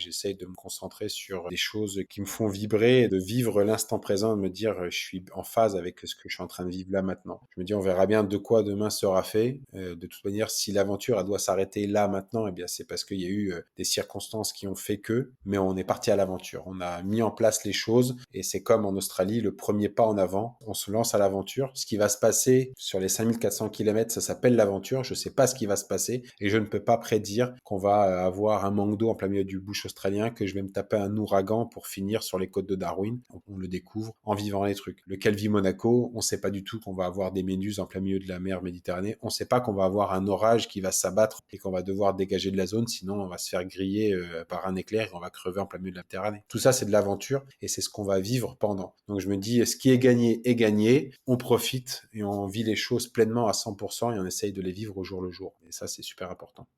J'essaye de me concentrer sur des choses qui me font vibrer, de vivre l'instant présent, de me dire je suis en phase avec ce que je suis en train de vivre là maintenant. Je me dis on verra bien de quoi demain sera fait. De toute manière, si l'aventure elle doit s'arrêter là maintenant, eh bien c'est parce qu'il y a eu des circonstances qui ont fait que, mais on est parti à l'aventure. On a mis en place les choses et c'est comme en Australie, le premier pas en avant. On se lance à l'aventure. Ce qui va se passer sur les 5400 km, ça s'appelle l'aventure. Je sais pas ce qui va se passer et je ne peux pas prédire qu'on va avoir un manque d'eau en plein milieu du bush australien, que je vais me taper un ouragan pour finir sur les côtes de Darwin. On le découvre en vivant les trucs. Le Calvi Monaco, on sait pas du tout qu'on va avoir des méduses en plein milieu de la mer Méditerranée. On sait pas qu'on va avoir un orage qui va s'abattre et qu'on va devoir dégager de la zone, sinon on va se faire griller par un éclair et on va crever en plein milieu de la Méditerranée. Tout ça, c'est de l'aventure et c'est ce qu'on va vivre pendant. Donc je me dis, ce qui est gagné est gagné. On profite et on vit les choses pleinement à 100% et on essaye de les vivre au jour le jour. Et ça, c'est super important.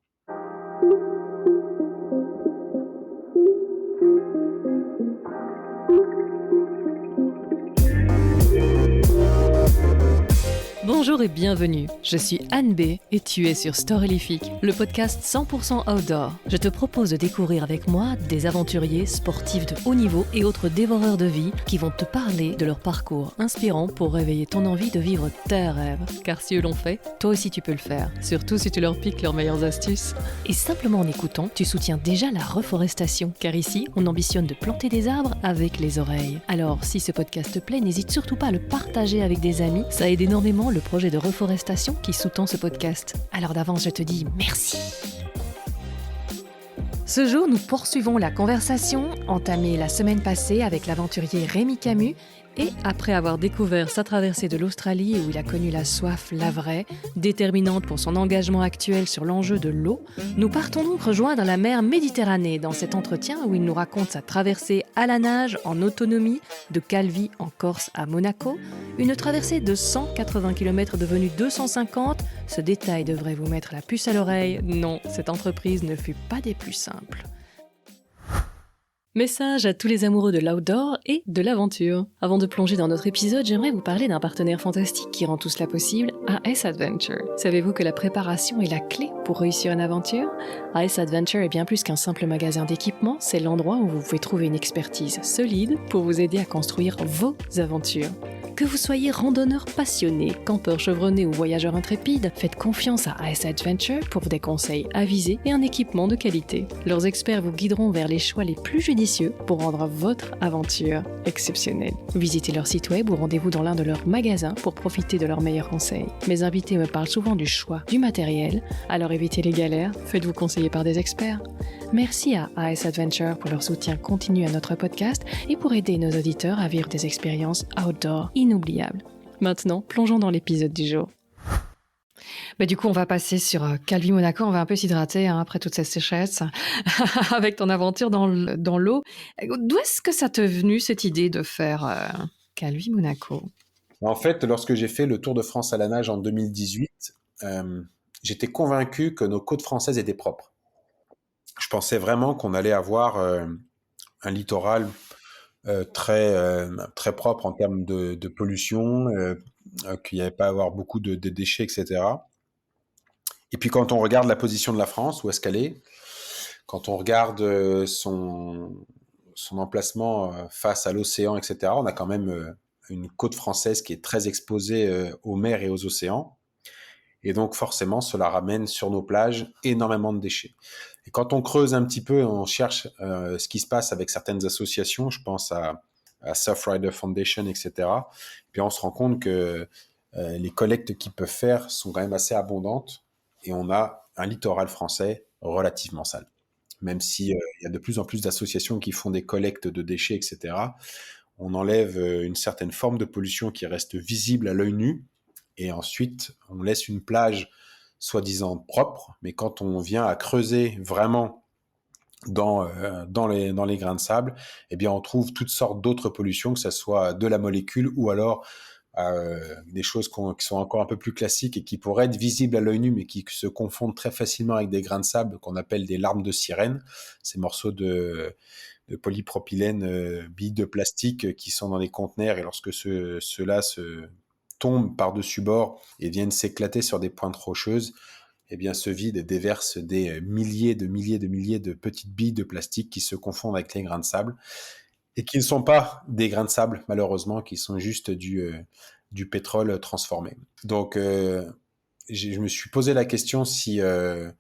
Bonjour et bienvenue, je suis Anne B et tu es sur Storylific, le podcast 100% outdoor. Je te propose de découvrir avec moi des aventuriers, sportifs de haut niveau et autres dévoreurs de vie qui vont te parler de leur parcours inspirant pour réveiller ton envie de vivre tes rêves. Car si eux l'ont fait, toi aussi tu peux le faire, surtout si tu leur piques leurs meilleures astuces. Et simplement en écoutant, tu soutiens déjà la reforestation, car ici, on ambitionne de planter des arbres avec les oreilles. Alors, si ce podcast te plaît, n'hésite surtout pas à le partager avec des amis, ça aide énormément le projet de reforestation qui sous-tend ce podcast. Alors d'avance, je te dis merci. Ce jour, nous poursuivons la conversation entamée la semaine passée avec l'aventurier Rémi Camus. Et après avoir découvert sa traversée de l'Australie où il a connu la soif, la vraie, déterminante pour son engagement actuel sur l'enjeu de l'eau, nous partons donc rejoindre la mer Méditerranée dans cet entretien où il nous raconte sa traversée à la nage en autonomie de Calvi en Corse à Monaco, une traversée de 180 km devenue 250. Ce détail devrait vous mettre la puce à l'oreille. Non, cette entreprise ne fut pas des plus simples. Message à tous les amoureux de l'outdoor et de l'aventure. Avant de plonger dans notre épisode, j'aimerais vous parler d'un partenaire fantastique qui rend tout cela possible, AS Adventure. Savez-vous que la préparation est la clé pour réussir une aventure ? AS Adventure est bien plus qu'un simple magasin d'équipement, c'est l'endroit où vous pouvez trouver une expertise solide pour vous aider à construire vos aventures. Que vous soyez randonneur passionné, campeur chevronné ou voyageur intrépide, faites confiance à AS Adventure pour des conseils avisés et un équipement de qualité. Leurs experts vous guideront vers les choix les plus judicieux pour rendre votre aventure exceptionnelle. Visitez leur site web ou rendez-vous dans l'un de leurs magasins pour profiter de leurs meilleurs conseils. Mes invités me parlent souvent du choix du matériel, alors évitez les galères, faites-vous conseiller par des experts. Merci à AS Adventure pour leur soutien continu à notre podcast et pour aider nos auditeurs à vivre des expériences outdoor inoubliables. Maintenant, plongeons dans l'épisode du jour. Du coup, on va passer sur Calvi Monaco, on va un peu s'hydrater après toute cette sécheresse avec ton aventure dans l'eau. D'où est-ce que ça t'est venu cette idée de faire Calvi Monaco ? En fait, lorsque j'ai fait le Tour de France à la nage en 2018, j'étais convaincu que nos côtes françaises étaient propres. Je pensais vraiment qu'on allait avoir un littoral très propre en termes de pollution, qu'il n'y allait pas avoir beaucoup de déchets, etc. Et puis quand on regarde la position de la France, où est-ce qu'elle est, quand on regarde son emplacement face à l'océan, etc., on a quand même une côte française qui est très exposée aux mers et aux océans. Et donc forcément, cela ramène sur nos plages énormément de déchets. Et quand on creuse un petit peu, on cherche ce qui se passe avec certaines associations, je pense à Surfrider Foundation, etc. Puis on se rend compte que les collectes qu'ils peuvent faire sont quand même assez abondantes et on a un littoral français relativement sale. Même si il y a de plus en plus d'associations qui font des collectes de déchets, etc., on enlève une certaine forme de pollution qui reste visible à l'œil nu. Et ensuite, on laisse une plage soi-disant propre, mais quand on vient à creuser vraiment dans les grains de sable, eh bien, on trouve toutes sortes d'autres pollutions, que ce soit de la molécule ou alors des choses qui sont encore un peu plus classiques et qui pourraient être visibles à l'œil nu, mais qui se confondent très facilement avec des grains de sable qu'on appelle des larmes de sirène, ces morceaux de polypropylène, billes de plastique qui sont dans les conteneurs, et lorsque ceux-là se tombent par-dessus bord et viennent s'éclater sur des pointes rocheuses, eh bien, se vide et déverse des milliers de petites billes de plastique qui se confondent avec les grains de sable et qui ne sont pas des grains de sable, malheureusement, qui sont juste du pétrole transformé. Donc, je me suis posé la question si notre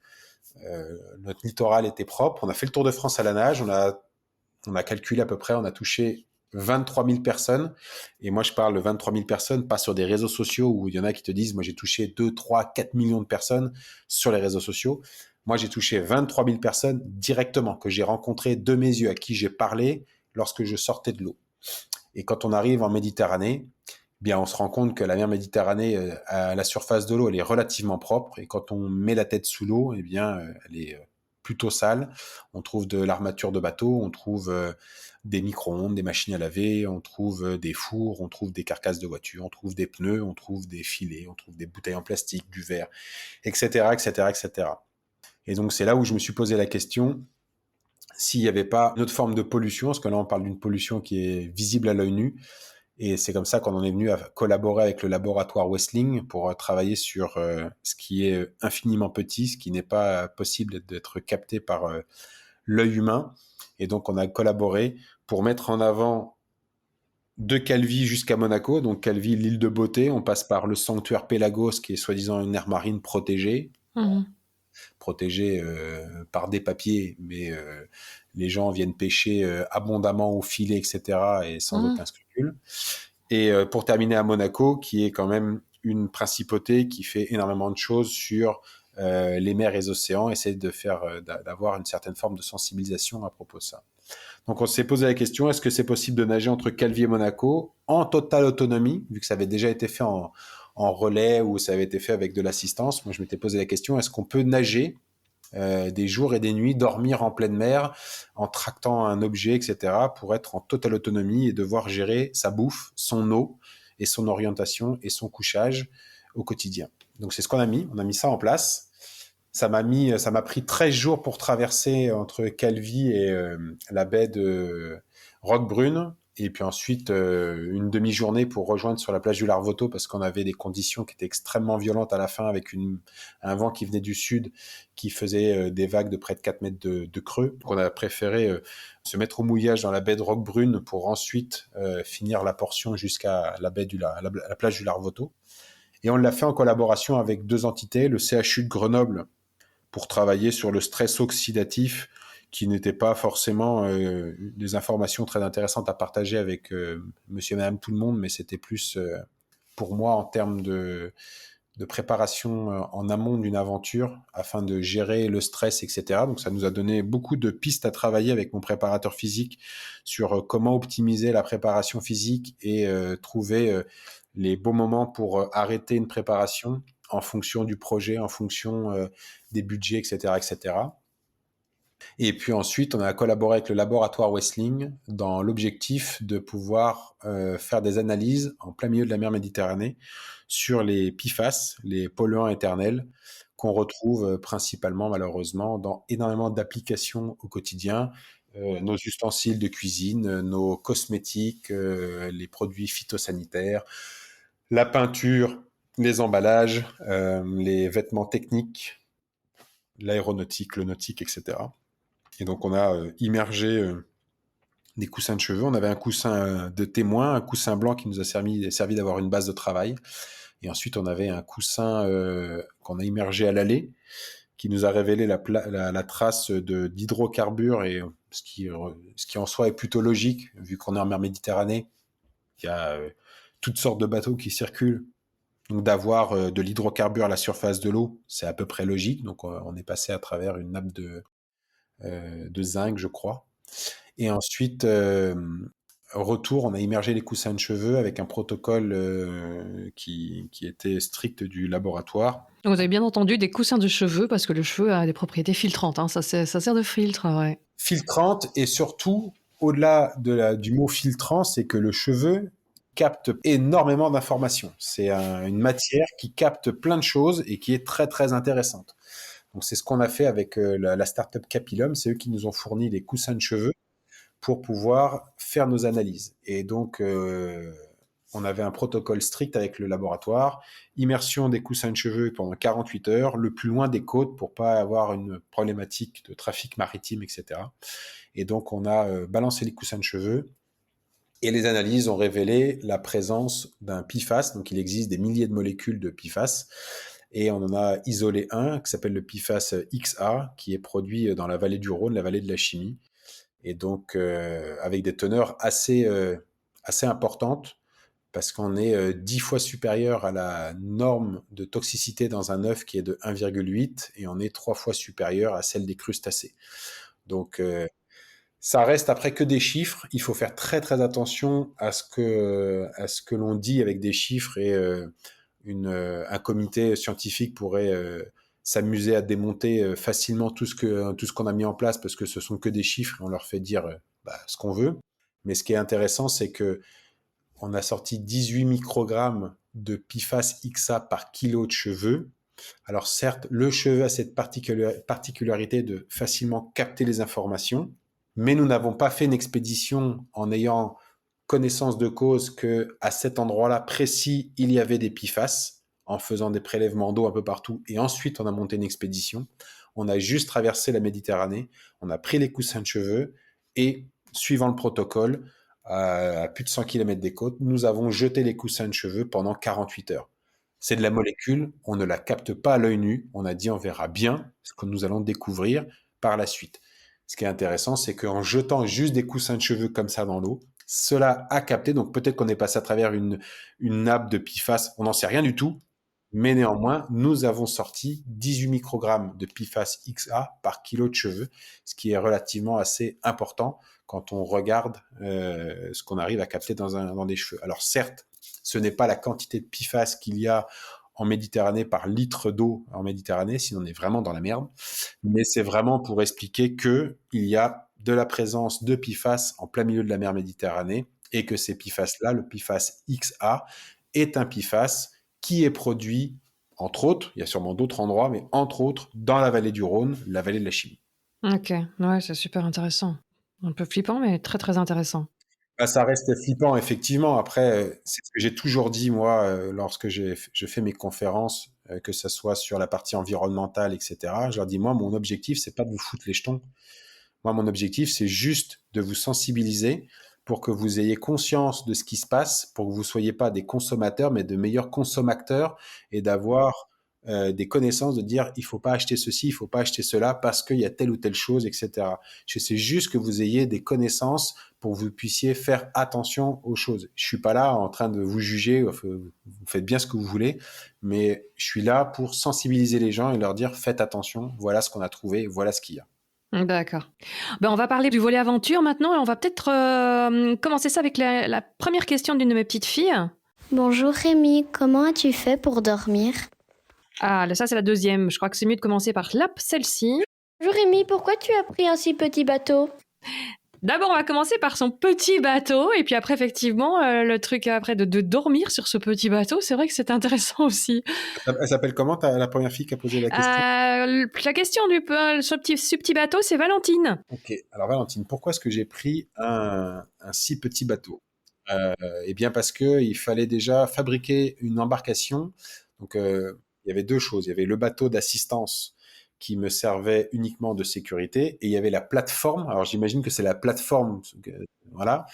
littoral était propre. On a fait le Tour de France à la nage, on a calculé à peu près, on a touché 23 000 personnes. Et moi, je parle de 23 000 personnes, pas sur des réseaux sociaux où il y en a qui te disent, moi, j'ai touché 2, 3, 4 millions de personnes sur les réseaux sociaux. Moi, j'ai touché 23 000 personnes directement, que j'ai rencontrées de mes yeux, à qui j'ai parlé lorsque je sortais de l'eau. Et quand on arrive en Méditerranée, eh bien, on se rend compte que la mer Méditerranée, à la surface de l'eau, elle est relativement propre. Et quand on met la tête sous l'eau, eh bien, elle est plutôt sale. On trouve de l'armature de bateau, on trouve des micro-ondes, des machines à laver, on trouve des fours, on trouve des carcasses de voitures, on trouve des pneus, on trouve des filets, on trouve des bouteilles en plastique, du verre, etc., etc., etc. Et donc, c'est là où je me suis posé la question s'il n'y avait pas une autre forme de pollution, parce que là, on parle d'une pollution qui est visible à l'œil nu, et c'est comme ça qu'on en est venu à collaborer avec le laboratoire Wessling pour travailler sur ce qui est infiniment petit, ce qui n'est pas possible d'être capté par l'œil humain. Et donc, on a collaboré pour mettre en avant de Calvi jusqu'à Monaco. Donc, Calvi, l'île de beauté, on passe par le sanctuaire Pélagos, qui est soi-disant une aire marine protégée par des papiers, mais les gens viennent pêcher abondamment au filet, etc., et sans aucun scrupule. Et pour terminer à Monaco, qui est quand même une principauté qui fait énormément de choses sur les mers et les océans, essayer de faire, d'avoir une certaine forme de sensibilisation à propos de ça. Donc on s'est posé la question, est-ce que c'est possible de nager entre Calvi et Monaco en totale autonomie, vu que ça avait déjà été fait en relais ou ça avait été fait avec de l'assistance. Moi je m'étais posé la question, est-ce qu'on peut nager des jours et des nuits, dormir en pleine mer, en tractant un objet, etc., pour être en totale autonomie et devoir gérer sa bouffe, son eau et son orientation et son couchage au quotidien. Donc c'est ce qu'on a mis, on a mis ça en place. Ça m'a pris 13 jours pour traverser entre Calvi et la baie de Roquebrune. Et puis ensuite, une demi-journée pour rejoindre sur la plage du Larvoto parce qu'on avait des conditions qui étaient extrêmement violentes à la fin avec un vent qui venait du sud qui faisait des vagues de près de 4 mètres de creux. Donc on a préféré se mettre au mouillage dans la baie de Roquebrune pour ensuite finir la portion jusqu'à la plage du Larvoto. Et on l'a fait en collaboration avec deux entités, le CHU de Grenoble pour travailler sur le stress oxydatif qui n'était pas forcément des informations très intéressantes à partager avec monsieur et madame tout le monde, mais c'était plus pour moi en termes de préparation en amont d'une aventure afin de gérer le stress, etc. Donc ça nous a donné beaucoup de pistes à travailler avec mon préparateur physique sur comment optimiser la préparation physique et trouver les bons moments pour arrêter une préparation en fonction du projet, en fonction des budgets, etc., etc. Et puis ensuite, on a collaboré avec le laboratoire Wessling dans l'objectif de pouvoir faire des analyses en plein milieu de la mer Méditerranée sur les PFAS, les polluants éternels, qu'on retrouve principalement, malheureusement, dans énormément d'applications au quotidien. Nos ustensiles de cuisine, nos cosmétiques, les produits phytosanitaires, la peinture, les emballages, les vêtements techniques, l'aéronautique, le nautique, etc. Et donc, on a immergé des coussins de cheveux. On avait un coussin de témoin, un coussin blanc qui nous a servi d'avoir une base de travail. Et ensuite, on avait un coussin qu'on a immergé à l'allée, qui nous a révélé la trace d'hydrocarbures, et ce qui en soi est plutôt logique, vu qu'on est en mer Méditerranée. Il y a toutes sortes de bateaux qui circulent. Donc d'avoir de l'hydrocarbure à la surface de l'eau, c'est à peu près logique. Donc on est passé à travers une nappe de zinc, je crois. Et ensuite, retour, on a immergé les coussins de cheveux avec un protocole qui était strict du laboratoire. Donc vous avez bien entendu des coussins de cheveux parce que le cheveu a des propriétés filtrantes, hein. Ça sert de filtre, ouais. Filtrante, et surtout, au-delà du mot filtrant, c'est que le cheveu capte énormément d'informations. C'est une matière qui capte plein de choses et qui est très très intéressante. Donc c'est ce qu'on a fait avec la startup Capillum, c'est eux qui nous ont fourni les coussins de cheveux pour pouvoir faire nos analyses. Et donc On avait un protocole strict avec le laboratoire, immersion des coussins de cheveux pendant 48 heures, le plus loin des côtes pour pas avoir une problématique de trafic maritime, etc. Et donc, on a balancé les coussins de cheveux et les analyses ont révélé la présence d'un PFAS. Donc, il existe des milliers de molécules de PFAS et on en a isolé un qui s'appelle le PFAS XA, qui est produit dans la vallée du Rhône, la vallée de la chimie. Et donc, avec des teneurs assez importantes, parce qu'on est 10 fois supérieur à la norme de toxicité dans un œuf qui est de 1,8 et on est 3 fois supérieur à celle des crustacés. Donc, ça reste après que des chiffres. Il faut faire très très attention à ce que l'on dit avec des chiffres et un comité scientifique pourrait s'amuser à démonter facilement tout ce qu'on a mis en place parce que ce sont que des chiffres et on leur fait dire ce qu'on veut. Mais ce qui est intéressant, c'est que on a sorti 18 microgrammes de PFAS XA par kilo de cheveux. Alors certes, le cheveu a cette particularité de facilement capter les informations, mais nous n'avons pas fait une expédition en ayant connaissance de cause que à cet endroit-là précis, il y avait des PFAS, en faisant des prélèvements d'eau un peu partout, et ensuite on a monté une expédition. On a juste traversé la Méditerranée, on a pris les coussins de cheveux, et suivant le protocole, à plus de 100 km des côtes, nous avons jeté les coussins de cheveux pendant 48 heures. C'est de la molécule, on ne la capte pas à l'œil nu, on a dit on verra bien ce que nous allons découvrir par la suite. Ce qui est intéressant, c'est qu'en jetant juste des coussins de cheveux comme ça dans l'eau, cela a capté, donc peut-être qu'on est passé à travers une nappe de PFAS, on n'en sait rien du tout, mais néanmoins, nous avons sorti 18 microgrammes de PFAS XA par kilo de cheveux, ce qui est relativement assez important quand on regarde ce qu'on arrive à capter dans des cheveux. Alors certes, ce n'est pas la quantité de PFAS qu'il y a en Méditerranée par litre d'eau en Méditerranée, sinon on est vraiment dans la merde. Mais c'est vraiment pour expliquer qu'il y a de la présence de PFAS en plein milieu de la mer Méditerranée et que ces PFAS-là, le PFAS XA, est un PFAS qui est produit, entre autres, il y a sûrement d'autres endroits, mais entre autres, dans la vallée du Rhône, la vallée de la chimie. Ok, ouais, c'est super intéressant. Un peu flippant, mais très très intéressant. Ça reste flippant, effectivement. Après, c'est ce que j'ai toujours dit, moi, lorsque je fais mes conférences, que ce soit sur la partie environnementale, etc. Je leur dis, moi, mon objectif, c'est pas de vous foutre les jetons. Moi, mon objectif, c'est juste de vous sensibiliser pour que vous ayez conscience de ce qui se passe, pour que vous soyez pas des consommateurs, mais de meilleurs consommateurs et d'avoir des connaissances, de dire il faut pas acheter ceci, il faut pas acheter cela parce qu'il y a telle ou telle chose, etc. Je sais juste que vous ayez des connaissances pour que vous puissiez faire attention aux choses. Je suis pas là en train de vous juger, vous faites bien ce que vous voulez, mais je suis là pour sensibiliser les gens et leur dire faites attention, voilà ce qu'on a trouvé, voilà ce qu'il y a. D'accord. Ben, on va parler du volet aventure maintenant et on va peut-être commencer ça avec la première question d'une de mes petites filles. Bonjour Rémi, comment as-tu fait pour dormir? Ah, ça c'est la deuxième. Je crois que c'est mieux de commencer par celle-ci. Bonjour Rémi, pourquoi tu as pris un si petit bateau? D'abord, on va commencer par son petit bateau et puis après, effectivement, le truc après de dormir sur ce petit bateau, c'est vrai que c'est intéressant aussi. Elle s'appelle comment la première fille qui a posé la question? La question ce petit bateau, c'est Valentine. Ok, alors Valentine, pourquoi est-ce que j'ai pris un si petit bateau? Eh bien parce qu'il fallait déjà fabriquer une embarcation. Donc il y avait deux choses. Il y avait le bateau d'assistance qui me servait uniquement de sécurité et il y avait la plateforme. Alors j'imagine que c'est la plateforme, voilà.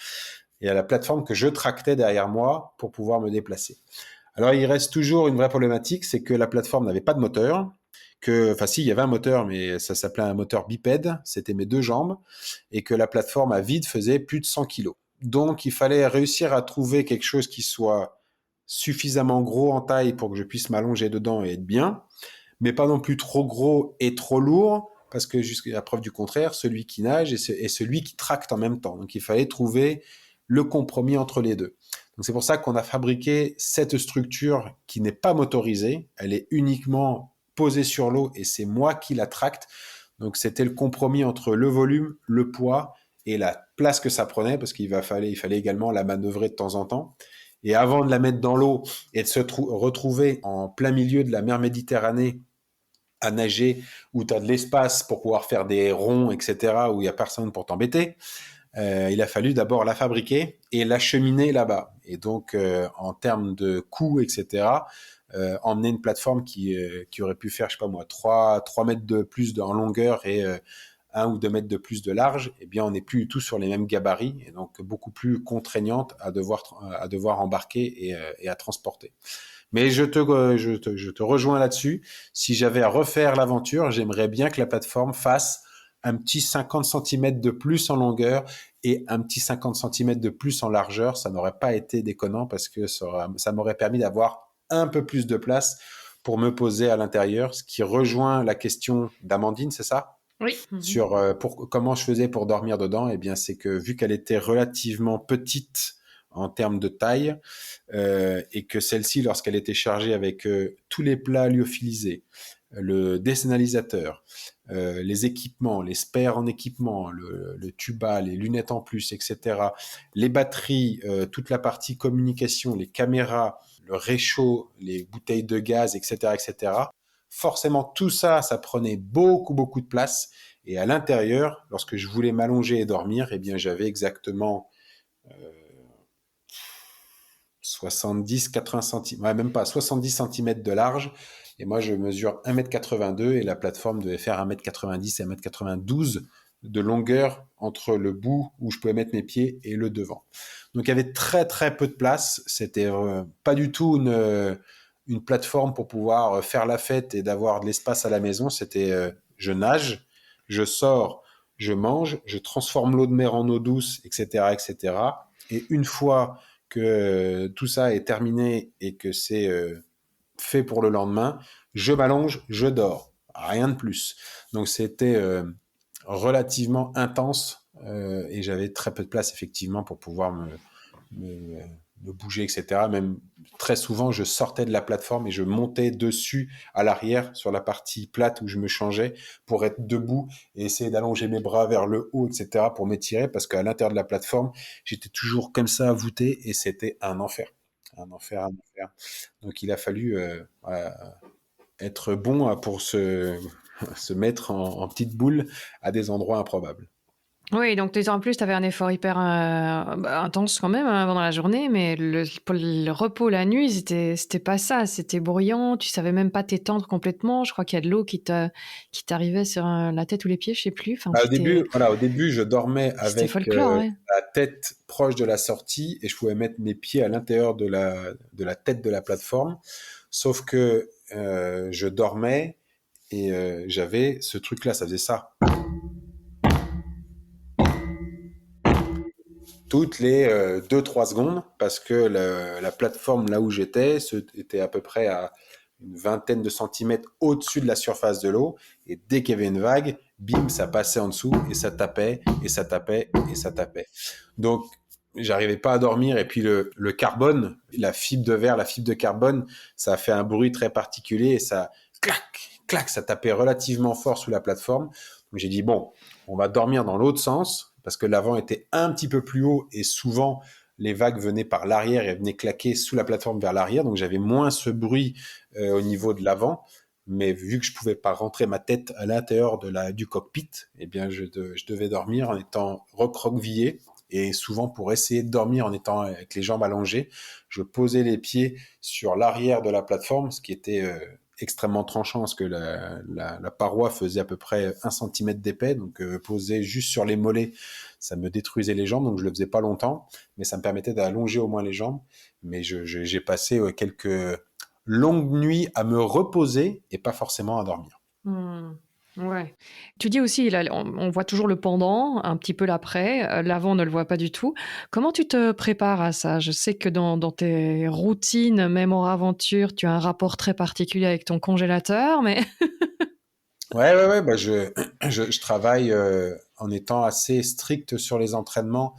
Il y a la plateforme que je tractais derrière moi pour pouvoir me déplacer. Alors il reste toujours une vraie problématique, c'est que la plateforme n'avait pas de moteur. Enfin si, il y avait un moteur, mais ça s'appelait un moteur bipède, c'était mes deux jambes, et que la plateforme à vide faisait plus de 100 kilos. Donc il fallait réussir à trouver quelque chose qui soit suffisamment gros en taille pour que je puisse m'allonger dedans et être bien, mais pas non plus trop gros et trop lourd, parce que jusqu'à la preuve du contraire, celui qui nage est celui qui tracte en même temps. Donc il fallait trouver le compromis entre les deux. Donc c'est pour ça qu'on a fabriqué cette structure qui n'est pas motorisée, elle est uniquement posée sur l'eau et c'est moi qui la tracte. Donc c'était le compromis entre le volume, le poids et la place que ça prenait, parce fallait également la manœuvrer de temps en temps. Et avant de la mettre dans l'eau et de se retrouver en plein milieu de la mer Méditerranée à nager, où tu as de l'espace pour pouvoir faire des ronds, etc., où il n'y a personne pour t'embêter. Il a fallu d'abord la fabriquer et l'acheminer là-bas. Et donc, en termes de coûts, etc., emmener une plateforme qui aurait pu faire, je sais pas moi, 3 mètres de plus en longueur et 1 ou 2 mètres de plus de large, eh bien, on n'est plus du tout sur les mêmes gabarits et donc beaucoup plus contraignante à devoir embarquer et à transporter. Mais je te rejoins là-dessus. Si j'avais à refaire l'aventure, j'aimerais bien que la plateforme fasse un petit 50 centimètres de plus en longueur et un petit 50 centimètres de plus en largeur. Ça n'aurait pas été déconnant parce que ça m'aurait permis d'avoir un peu plus de place pour me poser à l'intérieur, ce qui rejoint la question d'Amandine, c'est ça? Oui. Sur comment je faisais pour dormir dedans, eh bien, c'est que vu qu'elle était relativement petite en termes de taille, et que celle-ci, lorsqu'elle était chargée avec tous les plats lyophilisés, le désanalisateur, les équipements, les spares en équipement, le tuba, les lunettes en plus, etc., les batteries, toute la partie communication, les caméras, le réchaud, les bouteilles de gaz, etc., etc., forcément, tout ça, ça prenait beaucoup, beaucoup de place. Et à l'intérieur, lorsque je voulais m'allonger et dormir, eh bien, j'avais exactement 70-80 cm, ouais, même pas 70 centimètres de large. Et moi, je mesure 1,82 m et la plateforme devait faire 1,90 m et 1,92 m de longueur entre le bout où je pouvais mettre mes pieds et le devant. Donc, il y avait très, très peu de place. C'était pas du tout une plateforme pour pouvoir faire la fête et d'avoir de l'espace à la maison. C'était je nage, je sors, je mange, je transforme l'eau de mer en eau douce, etc., etc. Et une fois que tout ça est terminé et que c'est fait pour le lendemain, je m'allonge, je dors. Rien de plus. Donc c'était relativement intense et j'avais très peu de place effectivement pour pouvoir me, me bouger, etc. Même très souvent, je sortais de la plateforme et je montais dessus à l'arrière sur la partie plate où je me changeais pour être debout et essayer d'allonger mes bras vers le haut, etc. pour m'étirer parce qu'à l'intérieur de la plateforme, j'étais toujours comme ça voûté et c'était un enfer. Un enfer, un enfer. Donc il a fallu être bon pour se mettre en petite boule à des endroits improbables. Oui, donc en plus, tu avais un effort hyper intense quand même pendant la journée, mais pour le repos la nuit, c'était pas ça. C'était bruyant, tu savais même pas t'étendre complètement. Je crois qu'il y a de l'eau qui t'arrivait sur la tête ou les pieds, je sais plus. Enfin, Au début, je dormais c'était avec folklore, ouais. la tête proche de la sortie et je pouvais mettre mes pieds à l'intérieur de la tête de la plateforme. Sauf que je dormais et j'avais ce truc-là, ça faisait ça. Toutes les 2-3 secondes parce que la plateforme là où j'étais était à peu près à une vingtaine de centimètres au-dessus de la surface de l'eau et dès qu'il y avait une vague, bim, ça passait en dessous et ça tapait et ça tapait et ça tapait. Donc j'arrivais pas à dormir et puis le carbone, la fibre de verre, la fibre de carbone, ça a fait un bruit très particulier et ça clac, clac, ça tapait relativement fort sous la plateforme. Donc j'ai dit bon, on va dormir dans l'autre sens parce que l'avant était un petit peu plus haut et souvent les vagues venaient par l'arrière et venaient claquer sous la plateforme vers l'arrière, donc j'avais moins ce bruit au niveau de l'avant, mais vu que je pouvais pas rentrer ma tête à l'intérieur du cockpit, eh bien je devais dormir en étant recroquevillé et souvent pour essayer de dormir en étant avec les jambes allongées, je posais les pieds sur l'arrière de la plateforme, ce qui était extrêmement tranchant parce que la paroi faisait à peu près 1 centimètre d'épais, donc posé juste sur les mollets, ça me détruisait les jambes, donc je le faisais pas longtemps, mais ça me permettait d'allonger au moins les jambes. Mais j'ai passé quelques longues nuits à me reposer et pas forcément à dormir. Hmm. Ouais. Tu dis aussi, là, on voit toujours le pendant, un petit peu l'après, l'avant on ne le voit pas du tout. Comment tu te prépares à ça? Je sais que dans tes routines, même hors aventure, tu as un rapport très particulier avec ton congélateur, mais Ouais, bah je travaille en étant assez strict sur les entraînements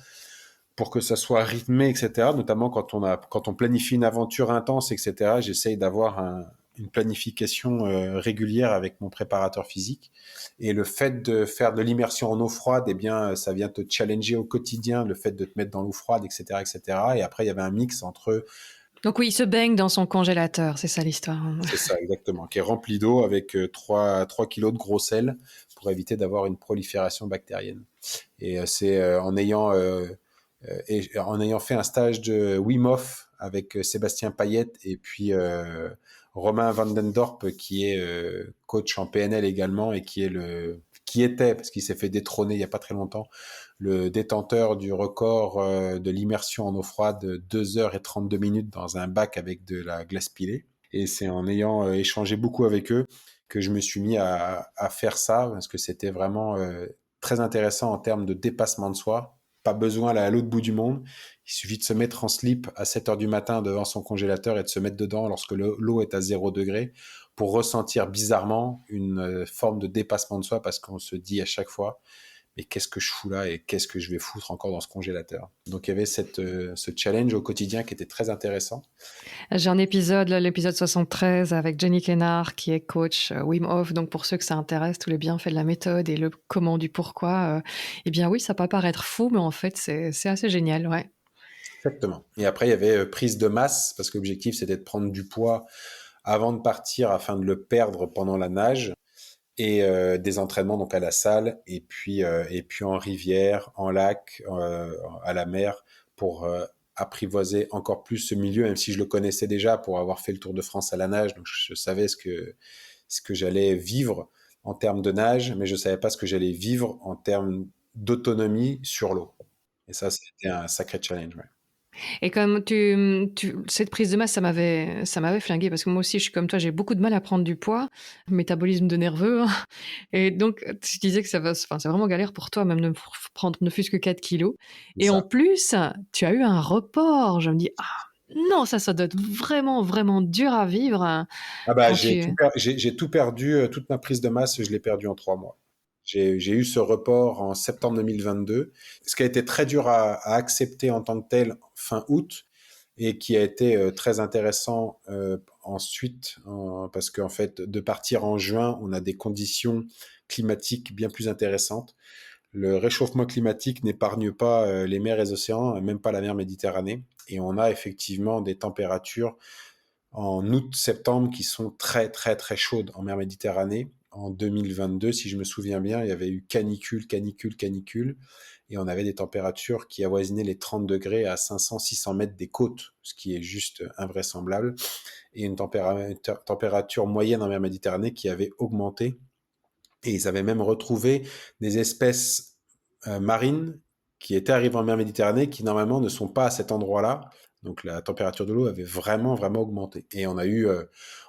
pour que ça soit rythmé, etc. Notamment quand on planifie une aventure intense, etc. J'essaye d'avoir une planification régulière avec mon préparateur physique. Et le fait de faire de l'immersion en eau froide, eh bien, ça vient te challenger au quotidien, le fait de te mettre dans l'eau froide, etc., etc. Et après, il y avait un mix entre Donc oui, il se baigne dans son congélateur, c'est ça l'histoire. C'est ça, exactement, qui est rempli d'eau avec 3 kilos de gros sel pour éviter d'avoir une prolifération bactérienne. Et c'est en ayant fait un stage de Wim Hof avec Sébastien Payette et puis Romain Vandendorp, qui est coach en PNL également et qui était, parce qu'il s'est fait détrôner il n'y a pas très longtemps, le détenteur du record de l'immersion en eau froide, 2 heures et 32 minutes dans un bac avec de la glace pilée. Et c'est en ayant échangé beaucoup avec eux que je me suis mis à faire ça, parce que c'était vraiment très intéressant en termes de dépassement de soi. Pas besoin d'aller à l'autre bout du monde. Il suffit de se mettre en slip à 7 heures du matin devant son congélateur et de se mettre dedans lorsque l'eau est à 0 degré pour ressentir bizarrement une forme de dépassement de soi, parce qu'on se dit à chaque fois, mais qu'est-ce que je fous là et qu'est-ce que je vais foutre encore dans ce congélateur. Donc il y avait ce challenge au quotidien qui était très intéressant. J'ai un épisode, là, l'épisode 73, avec Jenny Kennard, qui est coach Wim Hof. Donc, pour ceux que ça intéresse, tous les bienfaits de la méthode et le comment du pourquoi, eh bien oui, ça peut paraître fou, mais en fait, c'est assez génial, ouais. Exactement. Et après, il y avait prise de masse, parce que l'objectif, c'était de prendre du poids avant de partir afin de le perdre pendant la nage, et des entraînements donc à la salle, et puis en rivière, en lac, à la mer, pour apprivoiser encore plus ce milieu, même si je le connaissais déjà pour avoir fait le Tour de France à la nage, donc je savais ce que j'allais vivre en termes de nage, mais je savais pas ce que j'allais vivre en termes d'autonomie sur l'eau. Et ça, c'était un sacré challenge. Ouais. Et comme cette prise de masse, ça m'avait flingué parce que moi aussi, je suis comme toi, j'ai beaucoup de mal à prendre du poids, métabolisme de nerveux, hein. Et donc, tu disais que enfin, c'est vraiment galère pour toi, même de prendre ne fût-ce que 4 kilos. C'est Et en ça. plus, tu as eu un report. Je me dis, ah non, ça doit être vraiment, vraiment dur à vivre Ah bah, quand tu... j'ai tout perdu, toute ma prise de masse, je l'ai perdue en 3 mois. J'ai eu ce report en septembre 2022, ce qui a été très dur à accepter en tant que tel fin août, et qui a été très intéressant ensuite, parce qu'en fait, de partir en juin, on a des conditions climatiques bien plus intéressantes. Le réchauffement climatique n'épargne pas les mers et les océans, même pas la mer Méditerranée, et on a effectivement des températures en août-septembre qui sont très très très chaudes en mer Méditerranée. En 2022, si je me souviens bien, il y avait eu canicule, canicule, canicule, et on avait des températures qui avoisinaient les 30 degrés à 500-600 mètres des côtes, ce qui est juste invraisemblable, et une température moyenne en mer Méditerranée qui avait augmenté, et ils avaient même retrouvé des espèces marines qui étaient arrivées en mer Méditerranée, qui normalement ne sont pas à cet endroit-là. Donc la température de l'eau avait vraiment, vraiment augmenté. Et on a eu,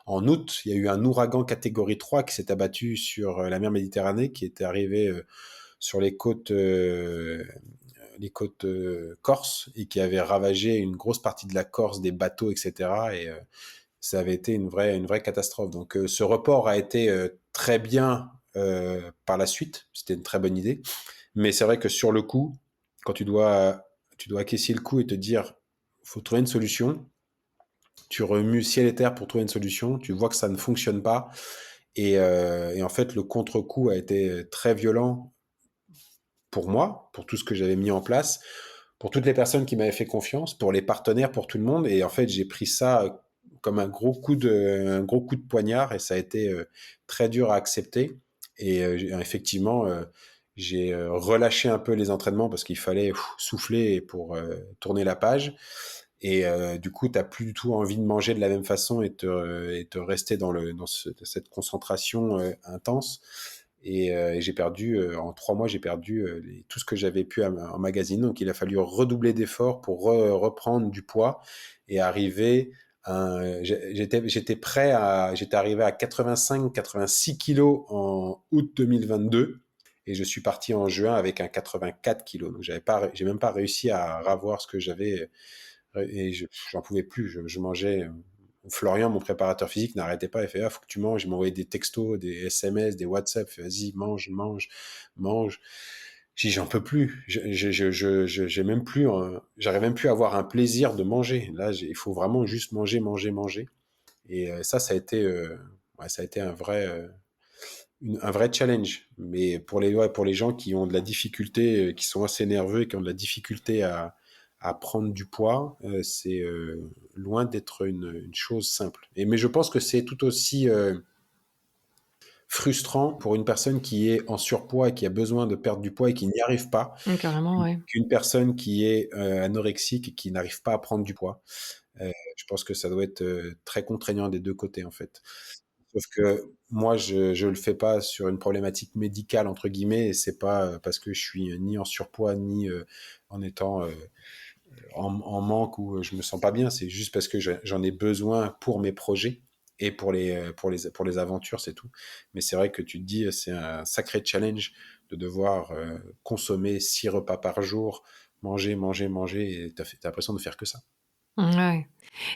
en août, il y a eu un ouragan catégorie 3 qui s'est abattu sur la mer Méditerranée, qui était arrivé sur les côtes corse, et qui avait ravagé une grosse partie de la Corse, des bateaux, etc. Et ça avait été une vraie catastrophe. Donc ce report a été très bien par la suite. C'était une très bonne idée. Mais c'est vrai que sur le coup, quand tu dois acquiescer le coup et te dire, faut trouver une solution. Tu remues ciel et terre pour trouver une solution. Tu vois que ça ne fonctionne pas. Et en fait, le contre-coup a été très violent pour moi, pour tout ce que j'avais mis en place, pour toutes les personnes qui m'avaient fait confiance, pour les partenaires, pour tout le monde. Et en fait, j'ai pris ça comme un gros coup de poignard, et ça a été très dur à accepter. Et effectivement, j'ai relâché un peu les entraînements parce qu'il fallait souffler pour tourner la page. Et du coup, tu n'as plus du tout envie de manger de la même façon, et te rester dans cette concentration intense. Et j'ai perdu, en 3 mois, j'ai perdu tout ce que j'avais pu emmagasiner. Donc, il a fallu redoubler d'efforts pour reprendre du poids et arriver j'étais arrivé à 85-86 kilos en août 2022, et je suis parti en juin avec un 84 kilos. Donc, j'ai même pas réussi à ravoir ce que j'avais, et j'en pouvais plus. Je mangeais. Florian, mon préparateur physique, n'arrêtait pas. Il fait, ah, faut que tu manges. Il m'envoyait des textos, des SMS, des WhatsApp. Il fait, vas-y, mange, mange, mange. J'ai dit, j'en peux plus. J'ai même plus, j'arrive même plus à avoir un plaisir de manger. Là, il faut vraiment juste manger, manger, manger. Et ça a été, ouais, ça a été un vrai challenge. Mais pour les gens qui ont de la difficulté, qui sont assez nerveux et qui ont de la difficulté à prendre du poids, c'est loin d'être une chose simple. Mais je pense que c'est tout aussi frustrant pour une personne qui est en surpoids et qui a besoin de perdre du poids et qui n'y arrive pas, Carrément, ouais. qu'une personne qui est anorexique et qui n'arrive pas à prendre du poids. Je pense que ça doit être très contraignant des deux côtés, en fait. Sauf que moi, je le fais pas sur une problématique médicale, entre guillemets, et c'est pas parce que je suis ni en surpoids, ni en étant en manque ou je me sens pas bien, c'est juste parce que j'en ai besoin pour mes projets et pour les aventures, c'est tout. Mais c'est vrai que tu te dis, c'est un sacré challenge de devoir consommer 6 repas par jour, manger, manger, manger, et t'as l'impression de faire que ça. Ouais,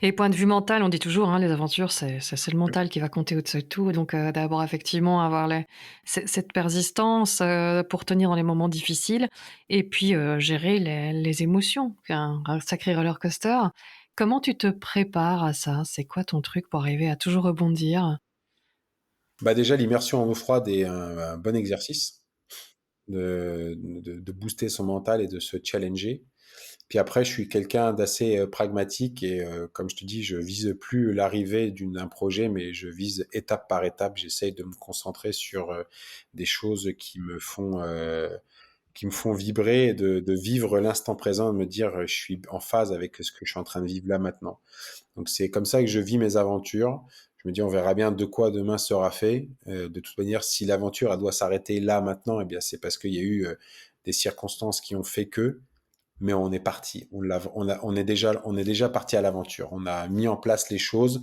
et point de vue mental, on dit toujours, hein, les aventures, c'est le mental qui va compter au-dessus de tout, donc d'abord effectivement avoir les cette persistance, pour tenir dans les moments difficiles et puis, gérer les émotions. C'est un sacré roller coaster. Comment tu te prépares à ça? C'est quoi ton truc pour arriver à toujours rebondir? Bah déjà, l'immersion en eau froide est un bon exercice de booster son mental et de se challenger. Puis après, je suis quelqu'un d'assez pragmatique et comme je te dis, je vise plus l'arrivée d'un projet, mais je vise étape par étape. J'essaye de me concentrer sur des choses qui me font vibrer, et de vivre l'instant présent, de me dire je suis en phase avec ce que je suis en train de vivre là maintenant. Donc c'est comme ça que je vis mes aventures. Je me dis on verra bien de quoi demain sera fait. De toute manière, si l'aventure elle doit s'arrêter là maintenant, eh bien c'est parce qu'il y a eu des circonstances qui ont fait que. Mais on est parti, on est déjà parti à l'aventure. On a mis en place les choses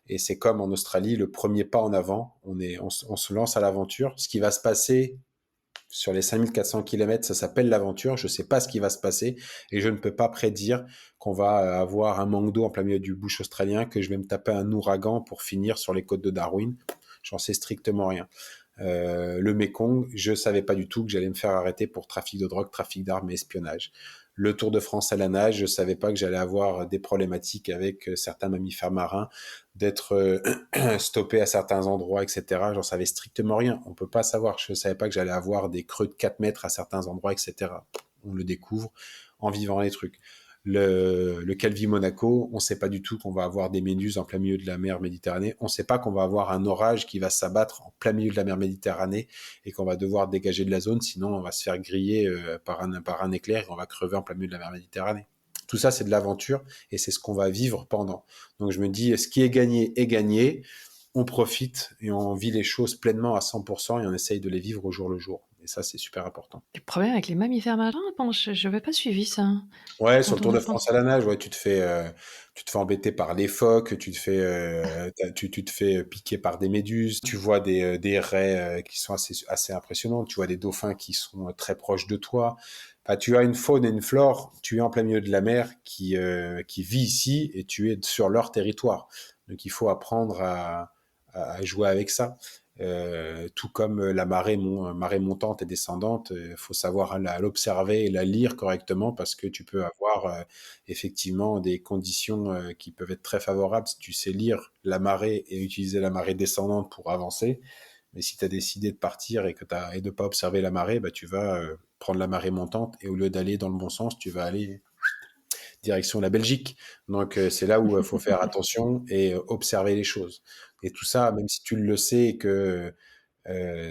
et c'est comme en Australie, le premier pas en avant. On se lance à l'aventure. Ce qui va se passer sur les 5400 kilomètres, ça s'appelle l'aventure. Je ne sais pas ce qui va se passer et je ne peux pas prédire qu'on va avoir un manque d'eau en plein milieu du bush australien, que je vais me taper un ouragan pour finir sur les côtes de Darwin. J'en sais strictement rien. Le Mékong, je savais pas du tout que j'allais me faire arrêter pour trafic de drogue, trafic d'armes et espionnage. Le Tour de France à la nage, je savais pas que j'allais avoir des problématiques avec certains mammifères marins, d'être stoppé à certains endroits, etc. J'en savais strictement rien. On peut pas savoir. Je savais pas que j'allais avoir des creux de 4 mètres à certains endroits, etc. On le découvre en vivant les trucs. Le Calvi Monaco, on ne sait pas du tout qu'on va avoir des méduses en plein milieu de la mer Méditerranée. On ne sait pas qu'on va avoir un orage qui va s'abattre en plein milieu de la mer Méditerranée et qu'on va devoir dégager de la zone, sinon on va se faire griller par un éclair et on va crever en plein milieu de la mer Méditerranée. Tout ça, c'est de l'aventure et c'est ce qu'on va vivre pendant. Donc je me dis, ce qui est gagné est gagné. On profite et on vit les choses pleinement à 100% et on essaye de les vivre au jour le jour. Et ça, c'est super important. Le problème avec les mammifères marins? Bon, je n'avais pas suivi ça. Ouais, sur Dont le on Tour de apprend. France à la nage, ouais, tu te fais embêter par les phoques, tu te fais piquer par des méduses, tu vois des raies qui sont assez impressionnantes, tu vois des dauphins qui sont très proches de toi. Enfin, tu as une faune et une flore, tu es en plein milieu de la mer qui vit ici et tu es sur leur territoire. Donc il faut apprendre à jouer avec ça. Tout comme marée montante et descendante, il faut savoir l'observer et la lire correctement parce que tu peux avoir effectivement des conditions qui peuvent être très favorables si tu sais lire la marée et utiliser la marée descendante pour avancer. Mais si tu as décidé de partir et de pas observer la marée, bah, tu vas prendre la marée montante et au lieu d'aller dans le bon sens, tu vas aller direction la Belgique. Donc c'est là où il faut faire attention et observer les choses. Et tout ça, même si tu le sais et que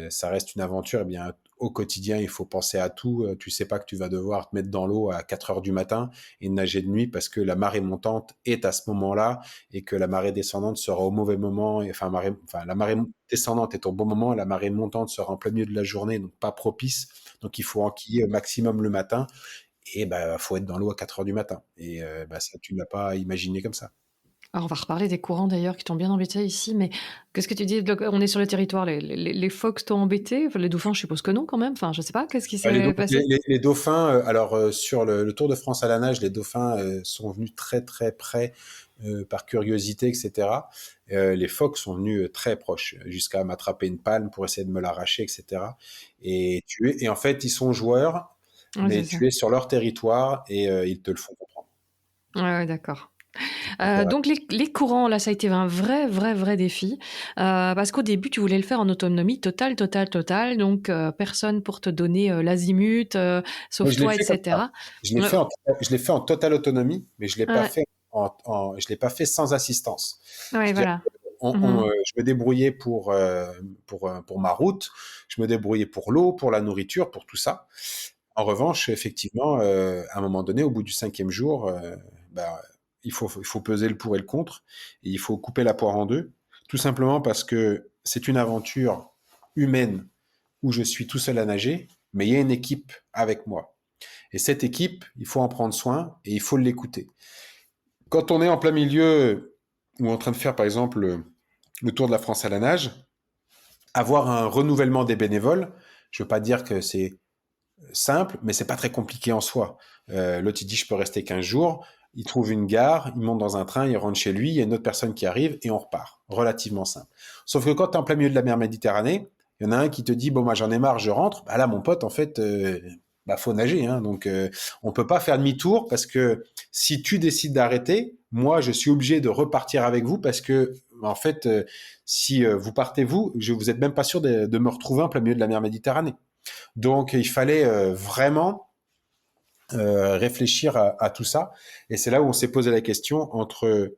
ça reste une aventure, eh bien, au quotidien, il faut penser à tout. Tu sais pas que tu vas devoir te mettre dans l'eau à 4 heures du matin et nager de nuit parce que la marée montante est à ce moment-là et que la marée descendante sera au mauvais moment. La marée descendante est au bon moment et la marée montante sera en plein milieu de la journée, donc pas propice. Donc il faut enquiller au maximum le matin et bah, faut être dans l'eau à 4 heures du matin. Et bah, ça, tu ne l'as pas imaginé comme ça. Alors on va reparler des courants d'ailleurs qui t'ont bien embêté ici, mais qu'est-ce que tu dis? Donc on est sur le territoire, les phoques t'ont embêté? Enfin, les dauphins, je suppose que non quand même? Enfin, je sais pas, qu'est-ce qui Les, s'est passé? les dauphins, sur le Tour de France à la nage, les dauphins sont venus très très près par curiosité, etc. Les phoques sont venus très proches, jusqu'à m'attraper une palme pour essayer de me l'arracher, etc. Et en fait, ils sont joueurs, Ouais, mais c'est ça. tu es sur leur territoire et ils te le font comprendre. Ouais, ouais, d'accord. Intéressant. Donc les courants, là, ça a été un vrai défi. Parce qu'au début, tu voulais le faire en autonomie totale. Donc, personne pour te donner l'azimut, Mais sauf je l'ai toi, fait comme ça. etc. Je l'ai Euh, fait je l'ai fait en totale autonomie, mais je l'ai pas ouais, fait je l'ai pas fait sans assistance. ouais, C'est-à-dire voilà. que Mhm. je me débrouillais pour ma route, je me débrouillais pour l'eau, pour la nourriture, pour tout ça. En revanche, effectivement, à un moment donné, au bout du 5e jour, bah, il faut peser le pour et le contre, et il faut couper la poire en deux, tout simplement parce que c'est une aventure humaine où je suis tout seul à nager, mais il y a une équipe avec moi. Et cette équipe, il faut en prendre soin et il faut l'écouter. Quand on est en plein milieu ou en train de faire, par exemple, le Tour de la France à la nage, avoir un renouvellement des bénévoles, je veux pas dire que c'est simple, mais c'est pas très compliqué en soi. L'autre, il dit, je peux rester 15 jours. Il trouve une gare, il monte dans un train, il rentre chez lui, il y a une autre personne qui arrive et on repart. Relativement simple. Sauf que quand tu es en plein milieu de la mer Méditerranée, il y en a un qui te dit, bon, moi j'en ai marre, je rentre. Bah là, mon pote, en fait, bah, faut nager. Hein, donc, on peut pas faire demi-tour parce que si tu décides d'arrêter, moi, je suis obligé de repartir avec vous parce que, en fait, si vous partez vous, vous êtes même pas sûr de me retrouver en plein milieu de la mer Méditerranée. Donc, il fallait vraiment réfléchir à tout ça. Et c'est là où on s'est posé la question entre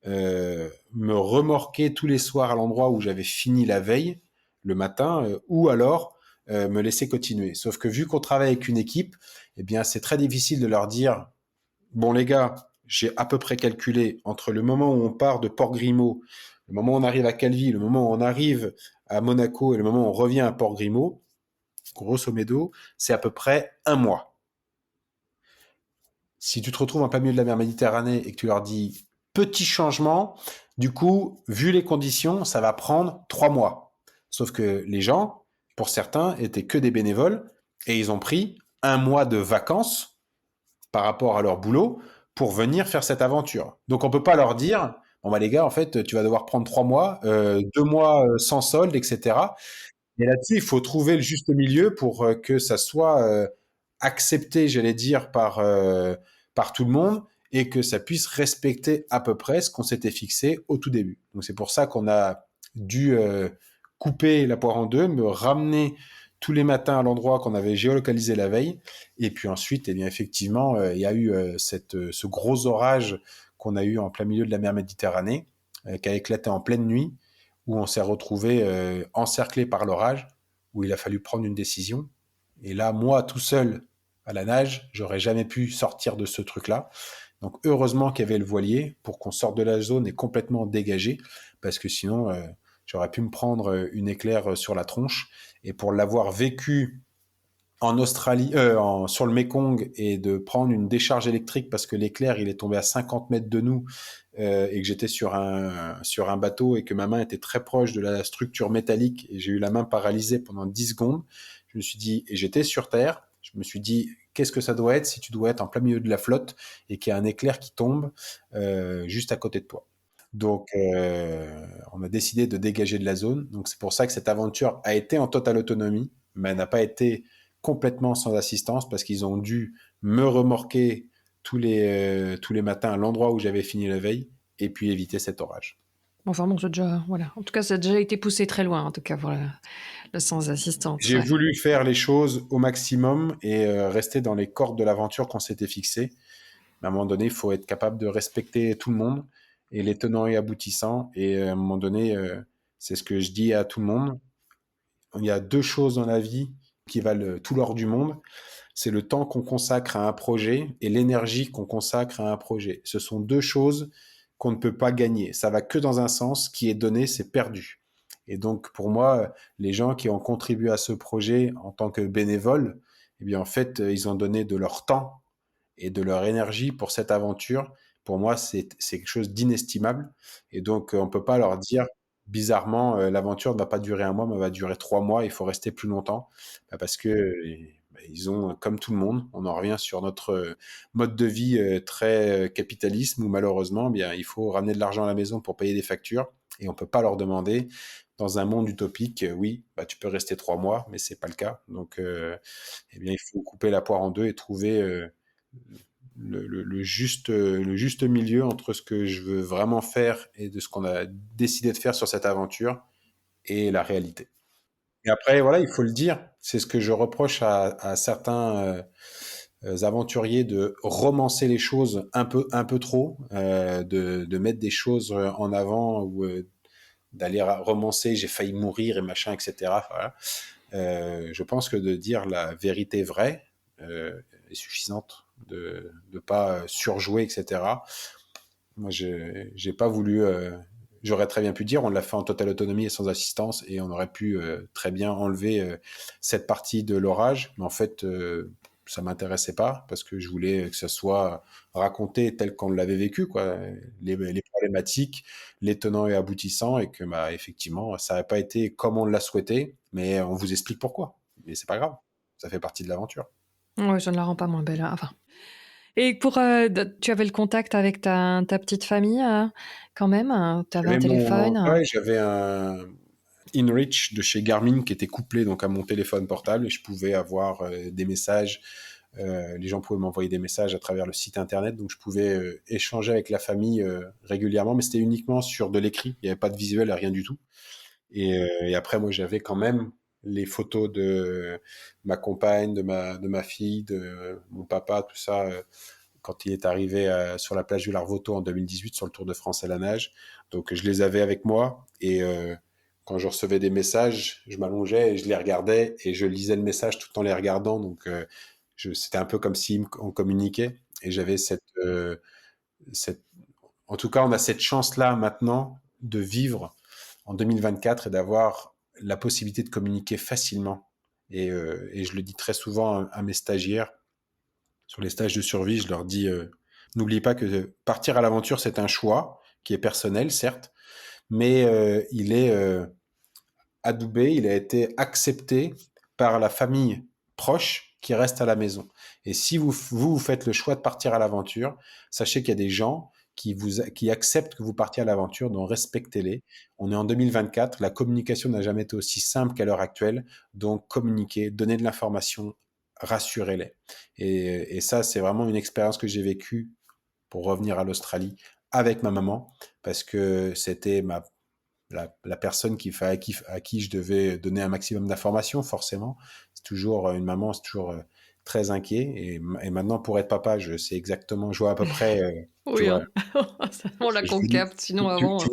me remorquer tous les soirs à l'endroit où j'avais fini la veille, le matin, ou alors me laisser continuer. Sauf que vu qu'on travaille avec une équipe, eh bien, c'est très difficile de leur dire, bon les gars, j'ai à peu près calculé entre le moment où on part de Port-Grimaud, le moment où on arrive à Calvi, le moment où on arrive à Monaco et le moment où on revient à Port-Grimaud, grosso modo, c'est à peu près un mois. Si tu te retrouves en plein milieu de la mer Méditerranée et que tu leur dis petit changement, du coup, vu les conditions, ça va prendre 3 mois. Sauf que les gens, pour certains, étaient que des bénévoles et ils ont pris un mois de vacances par rapport à leur boulot pour venir faire cette aventure. Donc on peut pas leur dire, bon bah les gars, en fait, tu vas devoir prendre 3 mois, 2 mois sans solde, etc. Et là-dessus, il faut trouver le juste milieu pour que ça soit accepté, j'allais dire, par tout le monde et que ça puisse respecter à peu près ce qu'on s'était fixé au tout début. Donc c'est pour ça qu'on a dû couper la poire en deux, me ramener tous les matins à l'endroit qu'on avait géolocalisé la veille. Et puis ensuite, eh bien, effectivement, il y a eu ce gros orage qu'on a eu en plein milieu de la mer Méditerranée, qui a éclaté en pleine nuit où on s'est retrouvé encerclé par l'orage, où il a fallu prendre une décision. Et là, moi, tout seul à la nage, j'aurais jamais pu sortir de ce truc-là. Donc, heureusement qu'il y avait le voilier pour qu'on sorte de la zone et complètement dégagé, parce que sinon, j'aurais pu me prendre une éclair sur la tronche. Et pour l'avoir vécu en Australie, sur le Mekong et de prendre une décharge électrique parce que l'éclair il est tombé à 50 mètres de nous et que j'étais sur un bateau et que ma main était très proche de la structure métallique et j'ai eu la main paralysée pendant 10 secondes. Je me suis dit, et j'étais sur terre, je me suis dit, qu'est-ce que ça doit être si tu dois être en plein milieu de la flotte et qu'il y a un éclair qui tombe juste à côté de toi. Donc, on a décidé de dégager de la zone. Donc, c'est pour ça que cette aventure a été en totale autonomie, mais elle n'a pas été complètement sans assistance parce qu'ils ont dû me remorquer tous les matins à l'endroit où j'avais fini la veille et puis éviter cet orage. Enfin bon, c'est déjà, voilà. En tout cas, ça a déjà été poussé très loin, en tout cas, pour le sans assistance. J'ai Ouais. voulu faire les choses au maximum et rester dans les cordes de l'aventure qu'on s'était fixé. Mais à un moment donné, il faut être capable de respecter tout le monde et les tenants et aboutissants. Et à un moment donné, c'est ce que je dis à tout le monde. Il y a deux choses dans la vie qui valent tout l'or du monde. C'est le temps qu'on consacre à un projet et l'énergie qu'on consacre à un projet. Ce sont deux choses qu'on ne peut pas gagner. Ça va que dans un sens, qui est donné, c'est perdu. Et donc, pour moi, les gens qui ont contribué à ce projet en tant que bénévoles, eh bien, en fait, ils ont donné de leur temps et de leur énergie pour cette aventure. Pour moi, c'est quelque chose d'inestimable. Et donc, on ne peut pas leur dire, bizarrement, l'aventure ne va pas durer un mois, mais va durer 3 mois, il faut rester plus longtemps. Bah, parce que ils ont, comme tout le monde, on en revient sur notre mode de vie très capitalisme, où malheureusement, eh bien, il faut ramener de l'argent à la maison pour payer des factures. Et on ne peut pas leur demander, dans un monde utopique, oui, bah, tu peux rester 3 mois, mais c'est pas le cas. Donc, eh bien, il faut couper la poire en deux et trouver le juste milieu entre ce que je veux vraiment faire et de ce qu'on a décidé de faire sur cette aventure et la réalité. Et après, voilà, il faut le dire, c'est ce que je reproche à certains aventuriers de romancer les choses un peu trop, de mettre des choses en avant ou d'aller romancer, j'ai failli mourir et machin, etc. Voilà. Je pense que de dire la vérité vraie est suffisante, de ne pas surjouer, etc. Moi, j'ai pas voulu. J'aurais très bien pu dire, on l'a fait en totale autonomie et sans assistance, et on aurait pu très bien enlever cette partie de l'orage, mais en fait, ça m'intéressait pas parce que je voulais que ça soit raconté tel qu'on l'avait vécu, quoi, les problématiques, les tenants et aboutissants, et que, bah, effectivement, ça n'avait pas été comme on l'a souhaité, mais on vous explique pourquoi. Mais c'est pas grave, ça fait partie de l'aventure. Ouais, ça ne la rend pas moins belle, hein. Enfin. Et tu avais le contact avec ta petite famille quand même? Tu avais un téléphone? Ouais, j'avais un InReach de chez Garmin qui était couplé donc à mon téléphone portable, et je pouvais avoir des messages. Les gens pouvaient m'envoyer des messages à travers le site internet, donc je pouvais échanger avec la famille régulièrement, mais c'était uniquement sur de l'écrit, il n'y avait pas de visuel, rien du tout. Et après, moi, j'avais quand même les photos de ma compagne, de ma fille, de mon papa, tout ça, quand il est arrivé sur la plage du Larvoto en 2018 sur le Tour de France à la nage. Donc, je les avais avec moi, et quand je recevais des messages, je m'allongeais et je les regardais et je lisais le message tout en les regardant. Donc, c'était un peu comme si on communiquait, et j'avais cette... En tout cas, on a cette chance-là maintenant de vivre en 2024 et d'avoir la possibilité de communiquer facilement. Et je le dis très souvent à mes stagiaires, sur les stages de survie, je leur dis, n'oubliez pas que partir à l'aventure, c'est un choix qui est personnel, certes, mais il est adoubé, il a été accepté par la famille proche qui reste à la maison. Et si vous faites le choix de partir à l'aventure, sachez qu'il y a des gens qui acceptent que vous partiez à l'aventure, donc respectez-les. On est en 2024, la communication n'a jamais été aussi simple qu'à l'heure actuelle, donc communiquez, donnez de l'information, rassurez-les. Et ça, c'est vraiment une expérience que j'ai vécue pour revenir à l'Australie avec ma maman, parce que c'était la personne à qui je devais donner un maximum d'informations, forcément. C'est toujours une maman, c'est toujours très inquiet. Et maintenant, pour être papa, je sais exactement, je vois à peu près, tu Oui, vois, hein. On l'a je veux dire, concapte, sinon avant. tu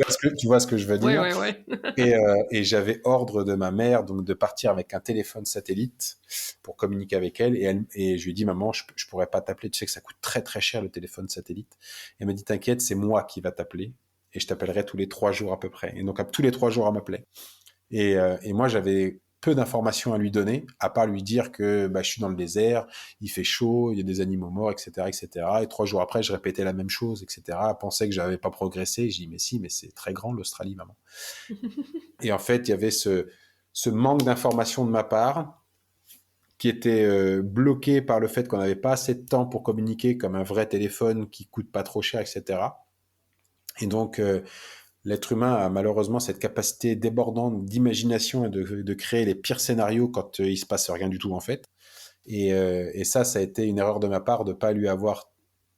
vois ce que je veux Ouais, dire. ouais, ouais. Et j'avais ordre de ma mère donc de partir avec un téléphone satellite pour communiquer avec elle. Et je lui ai dit, maman, je pourrais pas t'appeler. Tu sais que ça coûte très très cher le téléphone satellite. Elle m'a dit, t'inquiète, c'est moi qui va t'appeler. Et je t'appellerai tous les 3 jours à peu près. Et donc, tous les 3 jours, elle m'appelait. Et moi, j'avais peu d'informations à lui donner, à part lui dire que bah, je suis dans le désert, il fait chaud, il y a des animaux morts, etc., etc. Et 3 jours après, je répétais la même chose, etc. Elle pensait que j'avais pas progressé. Je dis, mais si, mais c'est très grand l'Australie, maman. Et en fait, il y avait ce manque d'informations de ma part qui était bloqué par le fait qu'on n'avait pas assez de temps pour communiquer comme un vrai téléphone qui coûte pas trop cher, etc. Et donc, l'être humain a malheureusement cette capacité débordante d'imagination et de créer les pires scénarios quand il se passe rien du tout, en fait. Et ça a été une erreur de ma part de ne pas lui avoir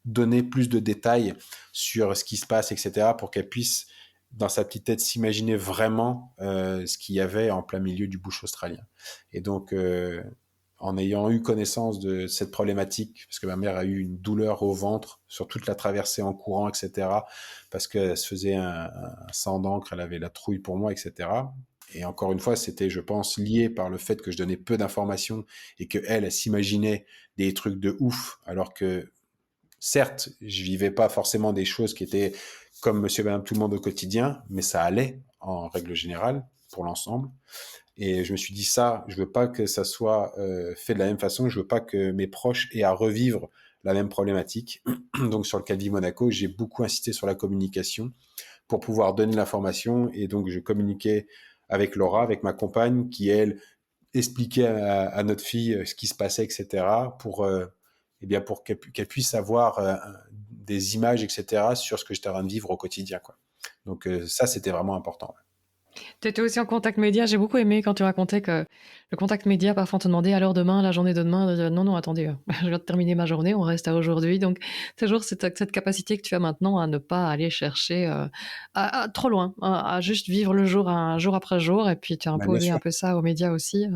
donné plus de détails sur ce qui se passe, etc., pour qu'elle puisse, dans sa petite tête, s'imaginer vraiment ce qu'il y avait en plein milieu du bush australien. Et donc, en ayant eu connaissance de cette problématique, parce que ma mère a eu une douleur au ventre sur toute la traversée en courant, etc., parce qu'elle se faisait un sang d'encre, elle avait la trouille pour moi, etc. Et encore une fois, c'était, je pense, lié par le fait que je donnais peu d'informations et que elle s'imaginait des trucs de ouf, alors que, certes, je vivais pas forcément des choses qui étaient comme Monsieur et Madame Tout le Monde au quotidien, mais ça allait en règle générale pour l'ensemble. Et je me suis dit ça, je veux pas que ça soit fait de la même façon, je veux pas que mes proches aient à revivre la même problématique. Donc sur le cas de Vie Monaco, j'ai beaucoup insisté sur la communication pour pouvoir donner l'information. Et donc je communiquais avec Laura, avec ma compagne, qui elle expliquait à notre fille ce qui se passait, etc. Eh bien pour qu'elle puisse avoir des images, etc. sur ce que j'étais en train de vivre au quotidien, quoi. Donc ça, c'était vraiment important. Tu étais aussi en contact média. J'ai beaucoup aimé quand tu racontais que le contact média, parfois on te demandait alors demain, la journée de demain. Non, non, attendez, je viens de terminer ma journée, on reste à aujourd'hui. Donc, toujours cette capacité que tu as maintenant à ne pas aller chercher trop loin, à juste vivre le jour, jour après jour. Et puis, tu as Bah, bien imposé un sûr, peu ça aux médias aussi.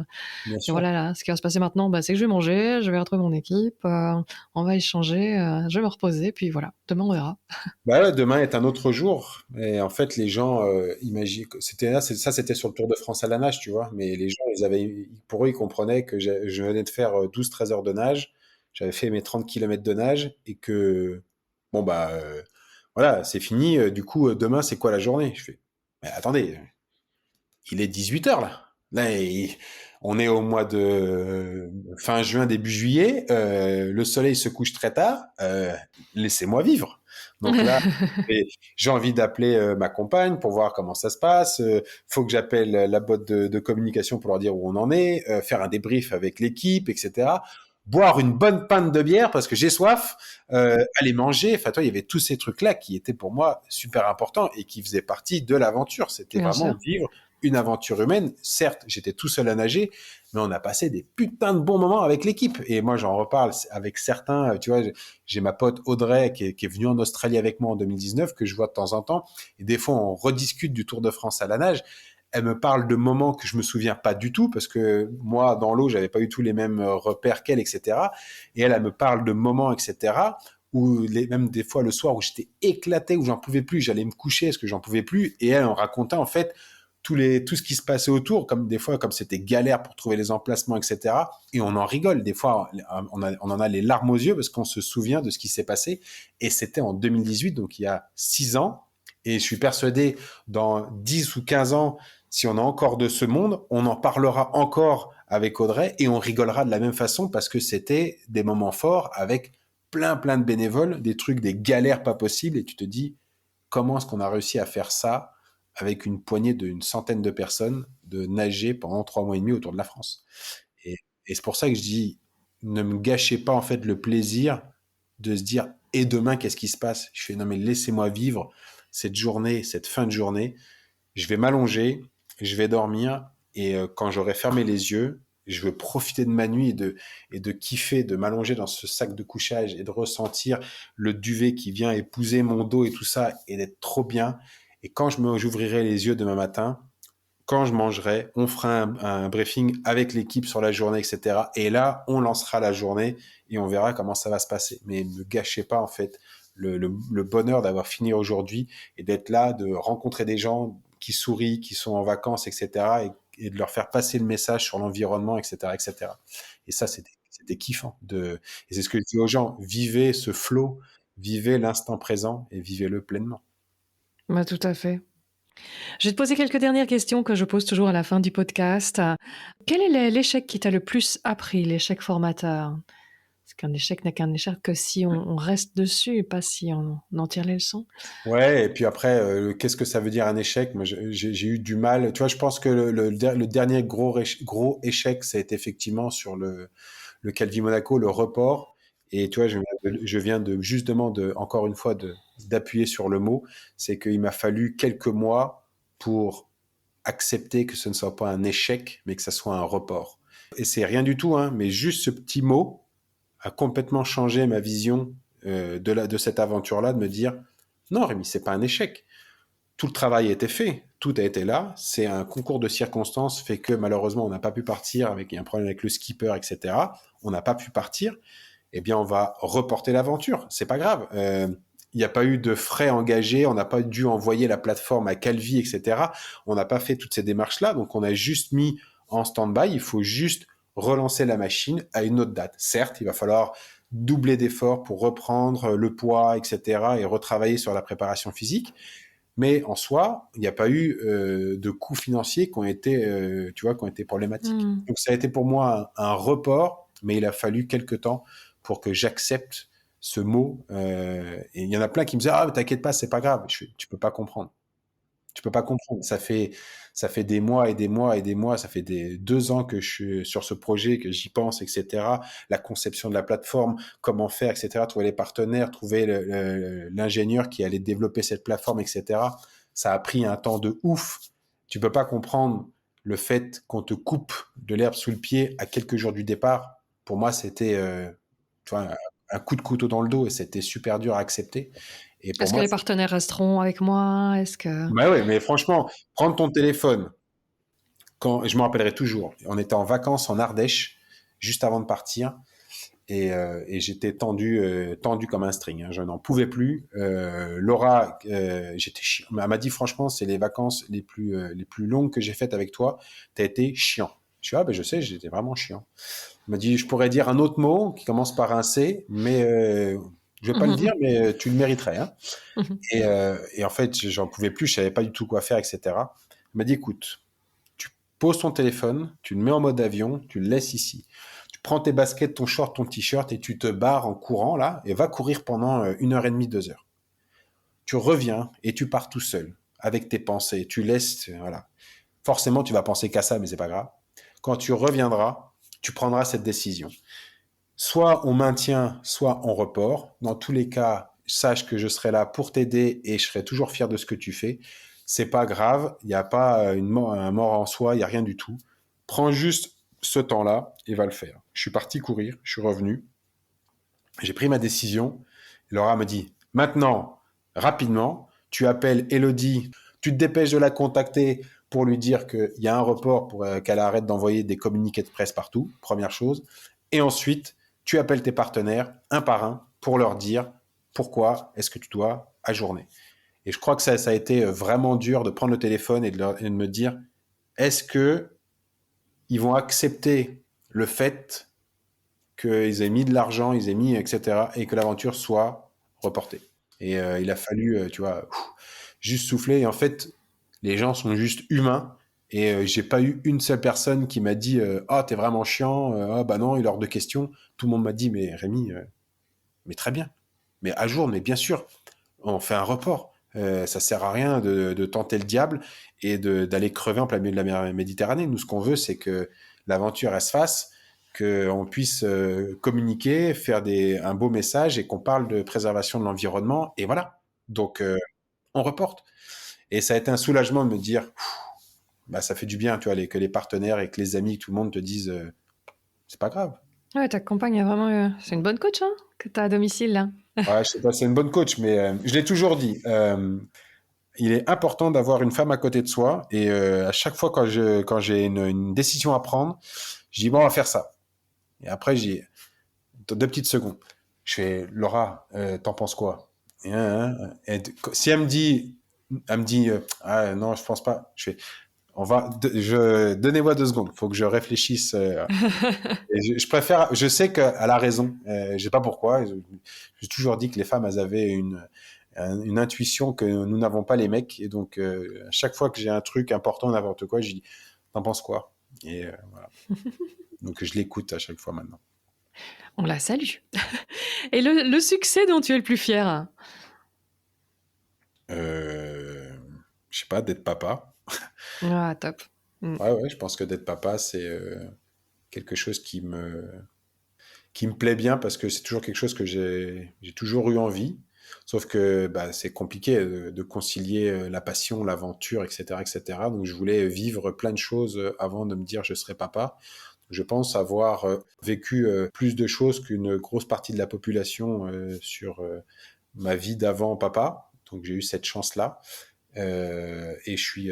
bien Et sûr. voilà, là, ce qui va se passer maintenant, bah, c'est que je vais manger, je vais retrouver mon équipe, on va échanger, je vais me reposer. Puis voilà, demain, on verra. Bah ouais, demain est un autre jour. Et en fait, les gens imaginent que c'était là, ça, c'était sur le Tour de France à la nage, tu vois. Mais les gens, pour eux, ils comprenaient que je venais de faire 12-13 heures de nage. J'avais fait mes 30 kilomètres de nage et que, bon, bah, voilà, c'est fini. Du coup, demain, c'est quoi la journée? Je fais, mais attendez, il est 18 heures là. On est au mois de fin juin, début juillet. Le soleil se couche très tard. Laissez-moi vivre. Donc là, j'ai envie d'appeler ma compagne pour voir comment ça se passe. Faut que j'appelle la boîte de communication pour leur dire où on en est, faire un débrief avec l'équipe, etc. Boire une bonne pinte de bière parce que j'ai soif, aller manger. Enfin, toi, il y avait tous ces trucs-là qui étaient pour moi super importants et qui faisaient partie de l'aventure. C'était Bien vraiment sûr. vivre une aventure humaine. Certes, j'étais tout seul à nager, mais on a passé des putains de bons moments avec l'équipe. Et moi, j'en reparle avec certains. Tu vois, j'ai ma pote Audrey qui est venue en Australie avec moi en 2019, que je vois de temps en temps. Et des fois, on rediscute du Tour de France à la nage. Elle me parle de moments que je me souviens pas du tout parce que moi, dans l'eau, j'avais pas eu tous les mêmes repères qu'elle, etc. Et elle me parle de moments, etc. Ou même des fois le soir où j'étais éclaté, où j'en pouvais plus, j'allais me coucher parce que j'en pouvais plus. Et elle en racontait en fait tout ce qui se passait autour, comme des fois, comme c'était galère pour trouver les emplacements, etc. Et on en rigole. Des fois, on en a les larmes aux yeux parce qu'on se souvient de ce qui s'est passé. Et c'était en 2018, donc il y a 6 ans. Et je suis persuadé, dans 10 ou 15 ans, si on a encore de ce monde, on en parlera encore avec Audrey et on rigolera de la même façon parce que c'était des moments forts avec plein de bénévoles, des trucs, des galères pas possibles. Et tu te dis, comment est-ce qu'on a réussi à faire ça avec une poignée d'une centaine de personnes, de nager pendant 3 mois et demi autour de la France. Et, et c'est pour ça que je dis, ne me gâchez pas en fait le plaisir de se dire, et demain, qu'est-ce qui se passe? Je fais, non mais laissez-moi vivre cette journée, cette fin de journée. Je vais m'allonger, je vais dormir, et quand j'aurai fermé les yeux, je veux profiter de ma nuit et de kiffer, de m'allonger dans ce sac de couchage et de ressentir le duvet qui vient épouser mon dos et tout ça, et d'être trop bien. Et quand j'ouvrirai les yeux demain matin, quand je mangerai, on fera un briefing avec l'équipe sur la journée, etc. Et là, on lancera la journée et on verra comment ça va se passer. Mais ne gâchez pas, en fait, le bonheur d'avoir fini aujourd'hui et d'être là, de rencontrer des gens qui sourient, qui sont en vacances, etc. Et de leur faire passer le message sur l'environnement, etc., etc. Et cetera. Et ça, c'était kiffant. Et c'est ce que je dis aux gens, vivez ce flow, vivez l'instant présent et vivez-le pleinement. Bah, tout à fait. Je vais te poser quelques dernières questions que je pose toujours à la fin du podcast. Quel est l'échec qui t'a le plus appris, l'échec formateur? Parce qu'un échec n'est qu'un échec que si on reste dessus et pas si on en tire les leçons. Ouais, et puis après, qu'est-ce que ça veut dire un échec? Moi, j'ai eu du mal. Tu vois, je pense que le dernier gros échec, ça a été effectivement sur le Calvi Monaco, le report. Et tu vois, je viens de justement encore une fois d'appuyer sur le mot, c'est qu'il m'a fallu quelques mois pour accepter que ce ne soit pas un échec, mais que ça soit un report. Et c'est rien du tout, hein, mais juste ce petit mot a complètement changé ma vision de cette aventure-là, de me dire non, Rémi, c'est pas un échec. Tout le travail a été fait, tout a été là. C'est un concours de circonstances fait que malheureusement on n'a pas pu partir avec un problème avec le skipper, etc. On n'a pas pu partir. Eh bien, on va reporter l'aventure. C'est pas grave. Il n'y a pas eu de frais engagés, on n'a pas dû envoyer la plateforme à Calvi, etc. On n'a pas fait toutes ces démarches-là, donc on a juste mis en stand-by. Il faut juste relancer la machine à une autre date. Certes, il va falloir doubler d'efforts pour reprendre le poids, etc. et retravailler sur la préparation physique. Mais en soi, il n'y a pas eu de coûts financiers qui ont été, tu vois, qui ont été problématiques. Hmm. Donc ça a été pour moi un report, mais il a fallu quelques temps pour que j'accepte ce mot. Et il y en a plein qui me disaient ah, t'inquiète pas, c'est pas grave. Tu peux pas comprendre. Tu peux pas comprendre. Ça fait des mois et des mois et des mois. Ça fait 2 ans que je suis sur ce projet, que j'y pense, etc. La conception de la plateforme, comment faire, etc. Trouver les partenaires, trouver l'ingénieur qui allait développer cette plateforme, etc. Ça a pris un temps de ouf. tu peux pas comprendre le fait qu'on te coupe de l'herbe sous le pied à quelques jours du départ. Pour moi, c'était tu vois, un coup de couteau dans le dos et c'était super dur à accepter. Et pour Est-ce que moi, les partenaires resteront avec moi? Est-ce que... bah ouais, mais franchement, prendre ton téléphone, je me rappellerai toujours, on était en vacances en Ardèche, juste avant de partir, et j'étais tendu comme un string, hein. Je n'en pouvais plus. Laura, j'étais chiant. Elle m'a dit franchement, c'est les vacances les plus longues que j'ai faites avec toi. T'as été chiant. Je suis ben je sais, j'étais vraiment chiant. Elle m'a dit, je pourrais dire un autre mot qui commence par un C, mais je vais pas le dire, mais tu le mériterais, hein. Et en fait, j'en pouvais plus, je savais pas du tout quoi faire, etc. Elle m'a dit, écoute, tu poses ton téléphone, tu le mets en mode avion, tu le laisses ici. Tu prends tes baskets, ton short, ton t-shirt et tu te barres en courant là et va courir pendant 1 heure et demie, 2 heures. Tu reviens et tu pars tout seul avec tes pensées. Tu laisses, voilà. Forcément, tu vas penser qu'à ça, mais c'est pas grave. Quand tu reviendras, tu prendras cette décision. Soit on maintient, soit on repart. Dans tous les cas, sache que je serai là pour t'aider et je serai toujours fier de ce que tu fais. C'est pas grave, il n'y a pas un mort en soi, il n'y a rien du tout. Prends juste ce temps-là et va le faire. Je suis parti courir, je suis revenu, j'ai pris ma décision. Laura me dit, maintenant, rapidement, tu appelles Elodie, tu te dépêches de la contacter pour lui dire qu'il y a un report pour qu'elle arrête d'envoyer des communiqués de presse partout, première chose. Et ensuite, tu appelles tes partenaires un par un pour leur dire pourquoi est-ce que tu dois ajourner. Et je crois que ça a été vraiment dur de prendre le téléphone et de me dire, est-ce que ils vont accepter le fait qu'ils aient mis de l'argent, ils aient mis, etc., et que l'aventure soit reportée. Et il a fallu, tu vois, juste souffler. Et en fait, les gens sont juste humains. Et j'ai pas eu une seule personne qui m'a dit ah, t'es vraiment chiant, ah bah non, il est hors de question. Tout le monde m'a dit mais Rémi, mais très bien, mais à jour, mais bien sûr, on fait un report. Ça sert à rien de tenter le diable et d'aller crever en plein milieu de la mer Méditerranée. Nous, ce qu'on veut, c'est que l'aventure elle se fasse, qu'on puisse communiquer, faire un beau message et qu'on parle de préservation de l'environnement. Et voilà. Donc, on reporte. Et ça a été un soulagement de me dire, bah, ça fait du bien, tu vois, que les partenaires et que les amis, tout le monde te disent, c'est pas grave. Ouais, ta compagne a vraiment... C'est une bonne coach, hein, que t'as à domicile, là. Ouais, je sais pas, c'est une bonne coach, mais je l'ai toujours dit. Il est important d'avoir une femme à côté de soi. Et à chaque fois quand j'ai une décision à prendre, je dis bon, on va faire ça. Et après, j'ai 2 petites secondes. Je fais Laura, t'en penses quoi? Et si elle me dit ah non, je pense pas. Je fais donnez-moi 2 secondes. Faut que je réfléchisse. Et je préfère. Je sais qu'elle a raison. Je sais pas pourquoi. J'ai toujours dit que les femmes, elles avaient une intuition que nous n'avons pas les mecs. Et donc, à chaque fois que j'ai un truc important, n'importe quoi, je dis, t'en penses quoi? Et voilà. Donc, je l'écoute à chaque fois maintenant. On la salue. Et le succès dont tu es le plus fier? Je sais pas, d'être papa. Ah, top. Ouais, je pense que d'être papa, c'est quelque chose qui me plaît bien parce que c'est toujours quelque chose que j'ai toujours eu envie. Sauf que bah, c'est compliqué de concilier la passion, l'aventure, etc., etc. Donc je voulais vivre plein de choses avant de me dire je serai papa. Je pense avoir vécu plus de choses qu'une grosse partie de la population sur ma vie d'avant papa. Donc j'ai eu cette chance-là. Et je suis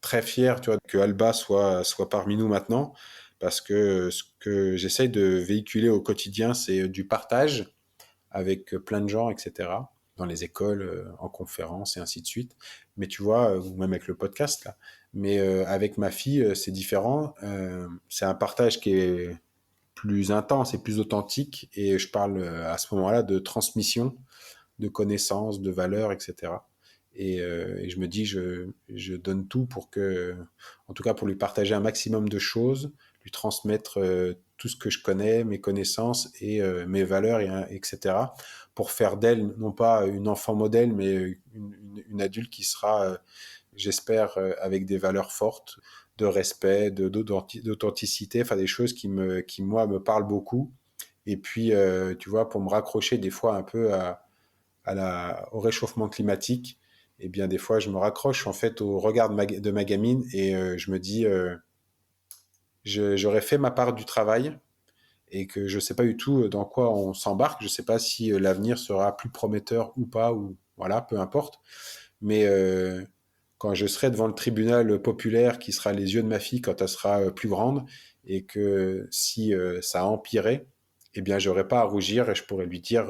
très fier, tu vois, que Alba soit parmi nous maintenant, parce que ce que j'essaye de véhiculer au quotidien, c'est du partage avec plein de gens, etc., dans les écoles, en conférences et ainsi de suite. Mais tu vois, ou même avec le podcast, là. Mais avec ma fille, c'est différent. C'est un partage qui est plus intense et plus authentique, et je parle à ce moment-là de transmission, de connaissances, de valeurs, etc. Et je me dis, je donne tout pour que, en tout cas pour lui partager un maximum de choses, lui transmettre tout ce que je connais, mes connaissances et mes valeurs, etc. Pour faire d'elle non pas une enfant modèle, mais une adulte qui sera, j'espère, avec des valeurs fortes, de respect, d'authenticité, enfin des choses qui moi, me parlent beaucoup. Et puis, tu vois, pour me raccrocher des fois un peu au réchauffement climatique, eh bien, des fois, je me raccroche en fait au regard de ma gamine et je me dis, j'aurais fait ma part du travail et que je ne sais pas du tout dans quoi on s'embarque. Je ne sais pas si l'avenir sera plus prometteur ou pas, ou voilà, peu importe. Mais quand je serai devant le tribunal populaire qui sera les yeux de ma fille quand elle sera plus grande, et que si ça a empiré, eh bien, j'aurais pas à rougir et je pourrais lui dire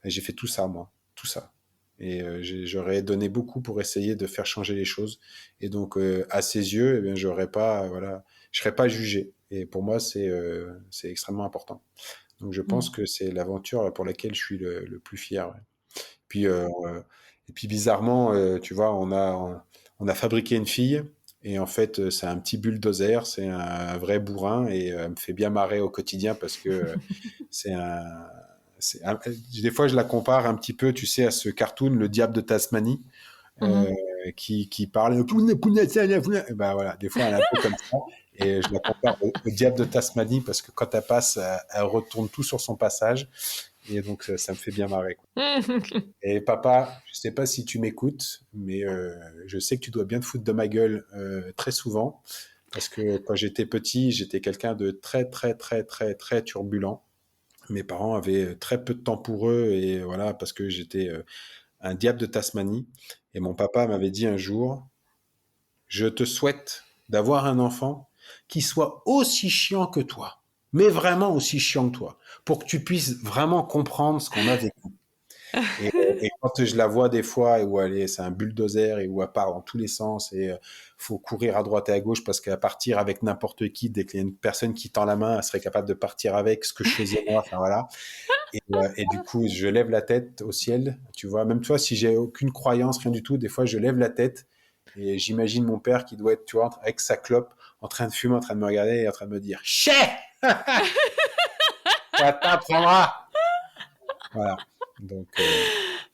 j'ai fait tout ça, moi, tout ça. Et j'aurais donné beaucoup pour essayer de faire changer les choses. Et donc, à ses yeux, eh bien, j'aurais pas, voilà, je serais pas jugé. Et pour moi, c'est extrêmement important. Donc, je pense Mm. que c'est l'aventure pour laquelle je suis le plus fier. Ouais. Puis, et puis bizarrement, tu vois, on a fabriqué une fille et en fait, c'est un petit bulldozer, c'est un vrai bourrin et elle me fait bien marrer au quotidien parce que c'est un, des fois, je la compare un petit peu, tu sais, à ce cartoon, Le Diable de Tasmanie, euh, Mhm. qui parle. Et ben voilà, des fois, elle est un peu comme ça. Et je la compare au Diable de Tasmanie parce que quand elle passe, elle retourne tout sur son passage. Et donc, ça me fait bien marrer, quoi. Et papa, je sais pas si tu m'écoutes, mais je sais que tu dois bien te foutre de ma gueule très souvent, parce que quand j'étais petit, j'étais quelqu'un de très, très, très, très, très turbulent. Mes parents avaient très peu de temps pour eux, et voilà, parce que j'étais un diable de Tasmanie. Et mon papa m'avait dit un jour, je te souhaite d'avoir un enfant qui soit aussi chiant que toi, mais vraiment aussi chiant que toi, pour que tu puisses vraiment comprendre ce qu'on a vécu. Et quand je la vois des fois, et où elle est, c'est un bulldozer et où elle part dans tous les sens et faut courir à droite et à gauche parce qu'elle va partir avec n'importe qui. Dès qu'il y a une personne qui tend la main, elle serait capable de partir avec ce que je faisais moi. Enfin voilà. Et du coup, je lève la tête au ciel. Tu vois, même toi, si j'ai aucune croyance, rien du tout, des fois, je lève la tête et j'imagine mon père qui doit être, tu vois, avec sa clope, en train de fumer, en train de me regarder et en train de me dire, chais, ça t'apprendra. Voilà. Donc,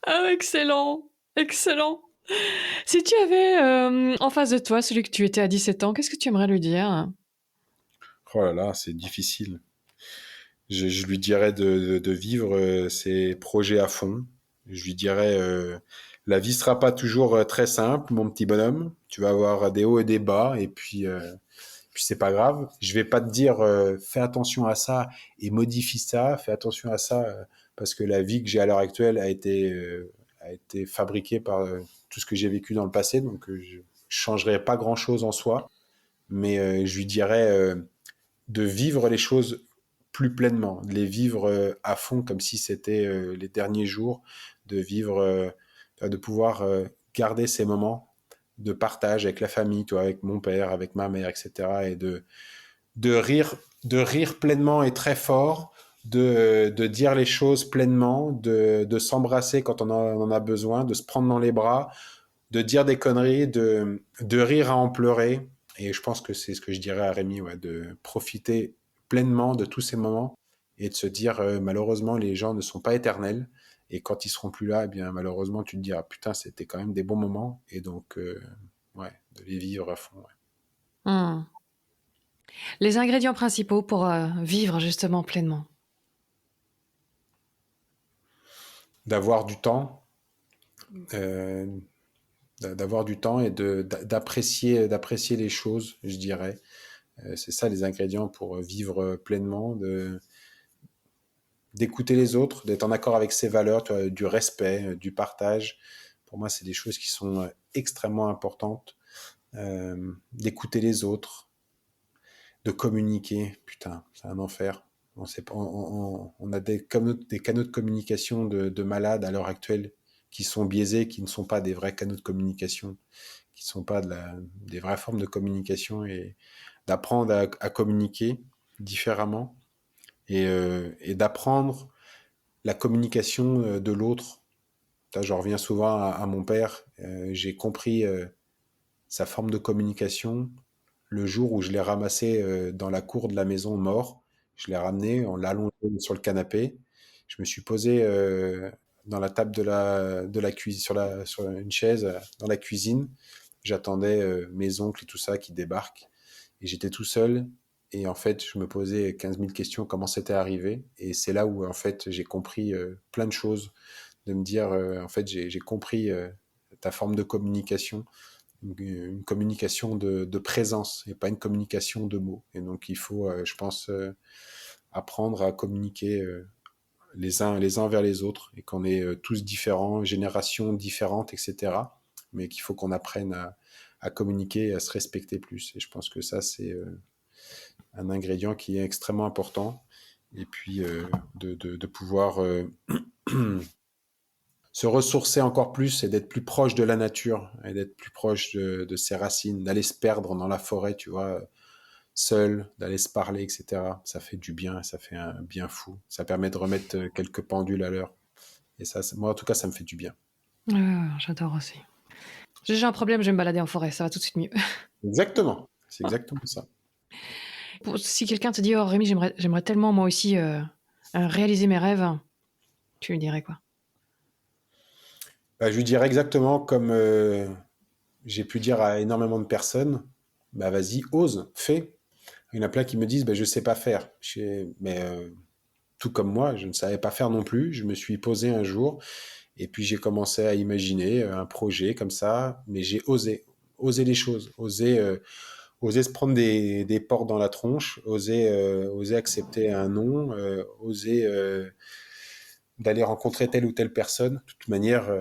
Ah, excellent, excellent. Si tu avais en face de toi celui que tu étais à 17 ans, qu'est-ce que tu aimerais lui dire? oh là là, c'est difficile. Je lui dirais de vivre ses projets à fond. Je lui dirais, la vie sera pas toujours très simple, mon petit bonhomme. Tu vas avoir des hauts et des bas, et puis c'est pas grave. Je vais pas te dire, fais attention à ça et modifie ça. Fais attention à ça parce que la vie que j'ai à l'heure actuelle a été fabriquée par tout ce que j'ai vécu dans le passé. Donc, je changerai pas grand-chose en soi, mais je lui dirais de vivre les choses plus pleinement, de les vivre à fond comme si c'était les derniers jours, de vivre, de pouvoir garder ces moments de partage avec la famille, toi, avec mon père, avec ma mère, etc. Et de rire, de rire pleinement et très fort, de dire les choses pleinement, de s'embrasser quand on en a besoin, de se prendre dans les bras, de dire des conneries, de rire à en pleurer. Et je pense que c'est ce que je dirais à Rémi, ouais, de profiter pleinement de tous ces moments et de se dire, malheureusement, les gens ne sont pas éternels. Et quand ils seront plus là, eh bien, malheureusement, tu te diras, putain, c'était quand même des bons moments. Et donc, ouais, de les vivre à fond. Ouais. Hmm. Les ingrédients principaux pour vivre justement pleinement. D'avoir du temps, euh, d'avoir du temps et d'apprécier les choses, je dirais. C'est ça les ingrédients pour vivre pleinement, d'écouter les autres, d'être en accord avec ses valeurs, tu vois, du respect, du partage. Pour moi, c'est des choses qui sont extrêmement importantes. D'écouter les autres, de communiquer. Putain, c'est un enfer. On, sait pas, on a des canaux de communication de malades à l'heure actuelle qui sont biaisés, qui ne sont pas des vrais canaux de communication, qui ne sont pas des vraies formes de communication et d'apprendre à communiquer différemment et d'apprendre la communication de l'autre. Je reviens souvent à mon père. J'ai compris sa forme de communication le jour où je l'ai ramassé dans la cour de la maison mort. Je l'ai ramené, on l'a allongé sur le canapé. Je me suis posé dans la table de la cuisine, sur une chaise dans la cuisine. J'attendais mes oncles et tout ça qui débarquent. Et j'étais tout seul. Et en fait, je me posais 15 000 questions, comment c'était arrivé. Et c'est là où, en fait, j'ai compris plein de choses. De me dire, en fait, j'ai compris ta forme de communication, une communication de présence et pas une communication de mots. Et donc, il faut, je pense, apprendre à communiquer les uns vers les autres et qu'on est tous différents, générations différentes, etc. Mais qu'il faut qu'on apprenne à communiquer et à se respecter plus. Et je pense que ça, c'est un ingrédient qui est extrêmement important. Et puis, de pouvoir se ressourcer encore plus et d'être plus proche de la nature et d'être plus proche de ses racines, d'aller se perdre dans la forêt, tu vois, seul, d'aller se parler, etc. Ça fait du bien, ça fait un bien fou. Ça permet de remettre quelques pendules à l'heure. Et ça, moi, en tout cas, ça me fait du bien. J'adore aussi. J'ai un problème, je vais me balader en forêt, ça va tout de suite mieux. Exactement, c'est exactement ça. Si quelqu'un te dit, oh Rémi, j'aimerais tellement moi aussi réaliser mes rêves, tu lui dirais quoi? Bah, je lui dirais exactement comme j'ai pu dire à énormément de personnes, bah vas-y, ose, fais. Il y en a plein qui me disent, bah, je sais pas faire. Mais tout comme moi, je ne savais pas faire non plus. Je me suis posé un jour et puis j'ai commencé à imaginer un projet comme ça, mais j'ai osé les choses, oser se prendre des portes dans la tronche, oser accepter un non, oser d'aller rencontrer telle ou telle personne. De toute manière,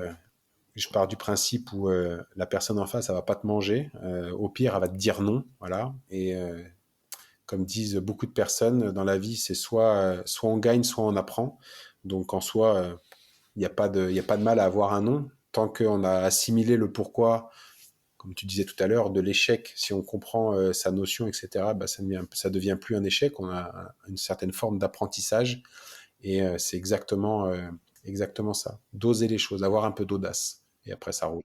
je pars du principe où la personne en face, elle va pas te manger. Au pire, elle va te dire non, voilà. Et comme disent beaucoup de personnes dans la vie, c'est soit on gagne, soit on apprend. Donc en soi, il n'y a y a pas de mal à avoir un non tant qu'on a assimilé le pourquoi, comme tu disais tout à l'heure, de l'échec. Si on comprend sa notion, etc., bah, ça devient plus un échec. On a une certaine forme d'apprentissage. Et c'est exactement ça. D'oser les choses, avoir un peu d'audace. Et après, ça roule.